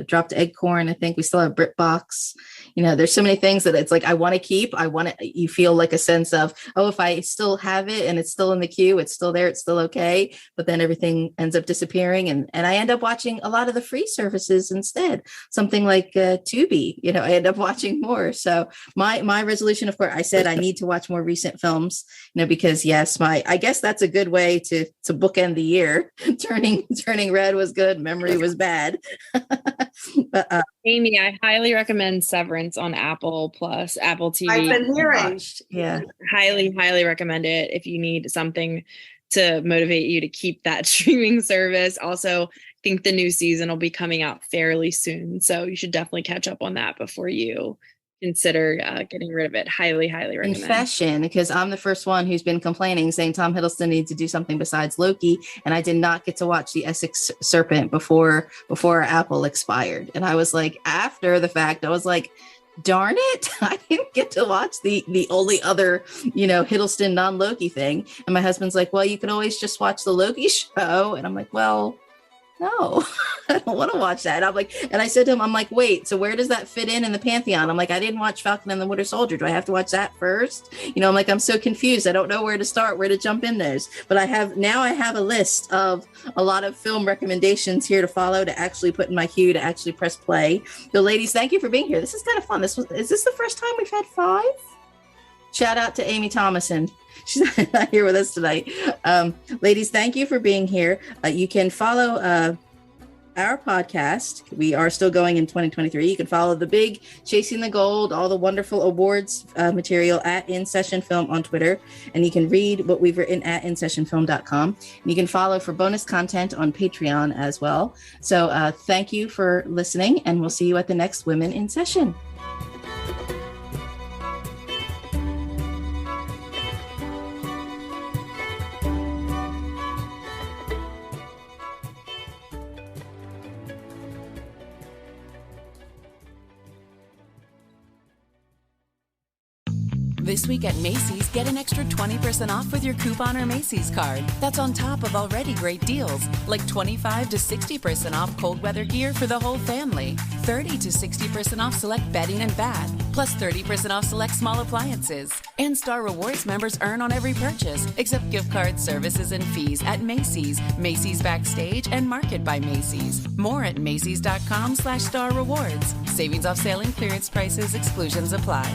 dropped Eggcorn. I think we still have BritBox. You know, there's so many things that it's like, I want to keep. You feel like a sense of, oh, if I still have it and it's still in the queue, it's still there, it's still okay. But then everything ends up disappearing. And I end up watching a lot of the free services instead. Something like Tubi, I end up watching more. So my resolution, of course, I said I need to watch more recent films, because yes, I guess that's a good way to bookend the year. Turning Red was good. Memory was bad. But, Amy, I highly recommend Severance on Apple TV. I've been hearing. Yeah. Highly recommend it if you need something to motivate you to keep that streaming service. Also, I think the new season will be coming out fairly soon, so you should definitely catch up on that before you consider getting rid of it. Highly recommend. Confession, because I'm the first one who's been complaining, saying Tom Hiddleston needs to do something besides Loki, and I did not get to watch the Essex Serpent before Apple expired. And I was like, after the fact, I was like, darn it, I didn't get to watch the only other, Hiddleston non-Loki thing. And my husband's like, well, you can always just watch the Loki show. And I'm like, well, no, I don't want to watch that. And I said to him, I'm like, wait, so where does that fit in the pantheon? I'm like, I didn't watch Falcon and the Winter Soldier. Do I have to watch that first? I'm like, I'm so confused. I don't know where to start, where to jump in those. But I have a list of a lot of film recommendations here to follow, to actually put in my queue, to actually press play. So ladies, thank you for being here. This is kind of fun. Is this the first time we've had 5? Shout out to Amy Thomason. She's not here with us tonight. Ladies, thank you for being here. You can follow our podcast. We are still going in 2023. You can follow the big Chasing the Gold, all the wonderful awards material at InSession Film on Twitter. And you can read what we've written at InSessionFilm.com. And you can follow for bonus content on Patreon as well. So thank you for listening, and we'll see you at the next Women in Session. This week at Macy's, get an extra 20% off with your coupon or Macy's card. That's on top of already great deals, like 25 to 60% off cold weather gear for the whole family, 30 to 60% off select bedding and bath, plus 30% off select small appliances. And Star Rewards members earn on every purchase, except gift cards, services, and fees at Macy's, Macy's Backstage, and Market by Macy's. More at Macys.com/Star Rewards. Savings off sale and clearance prices, exclusions apply.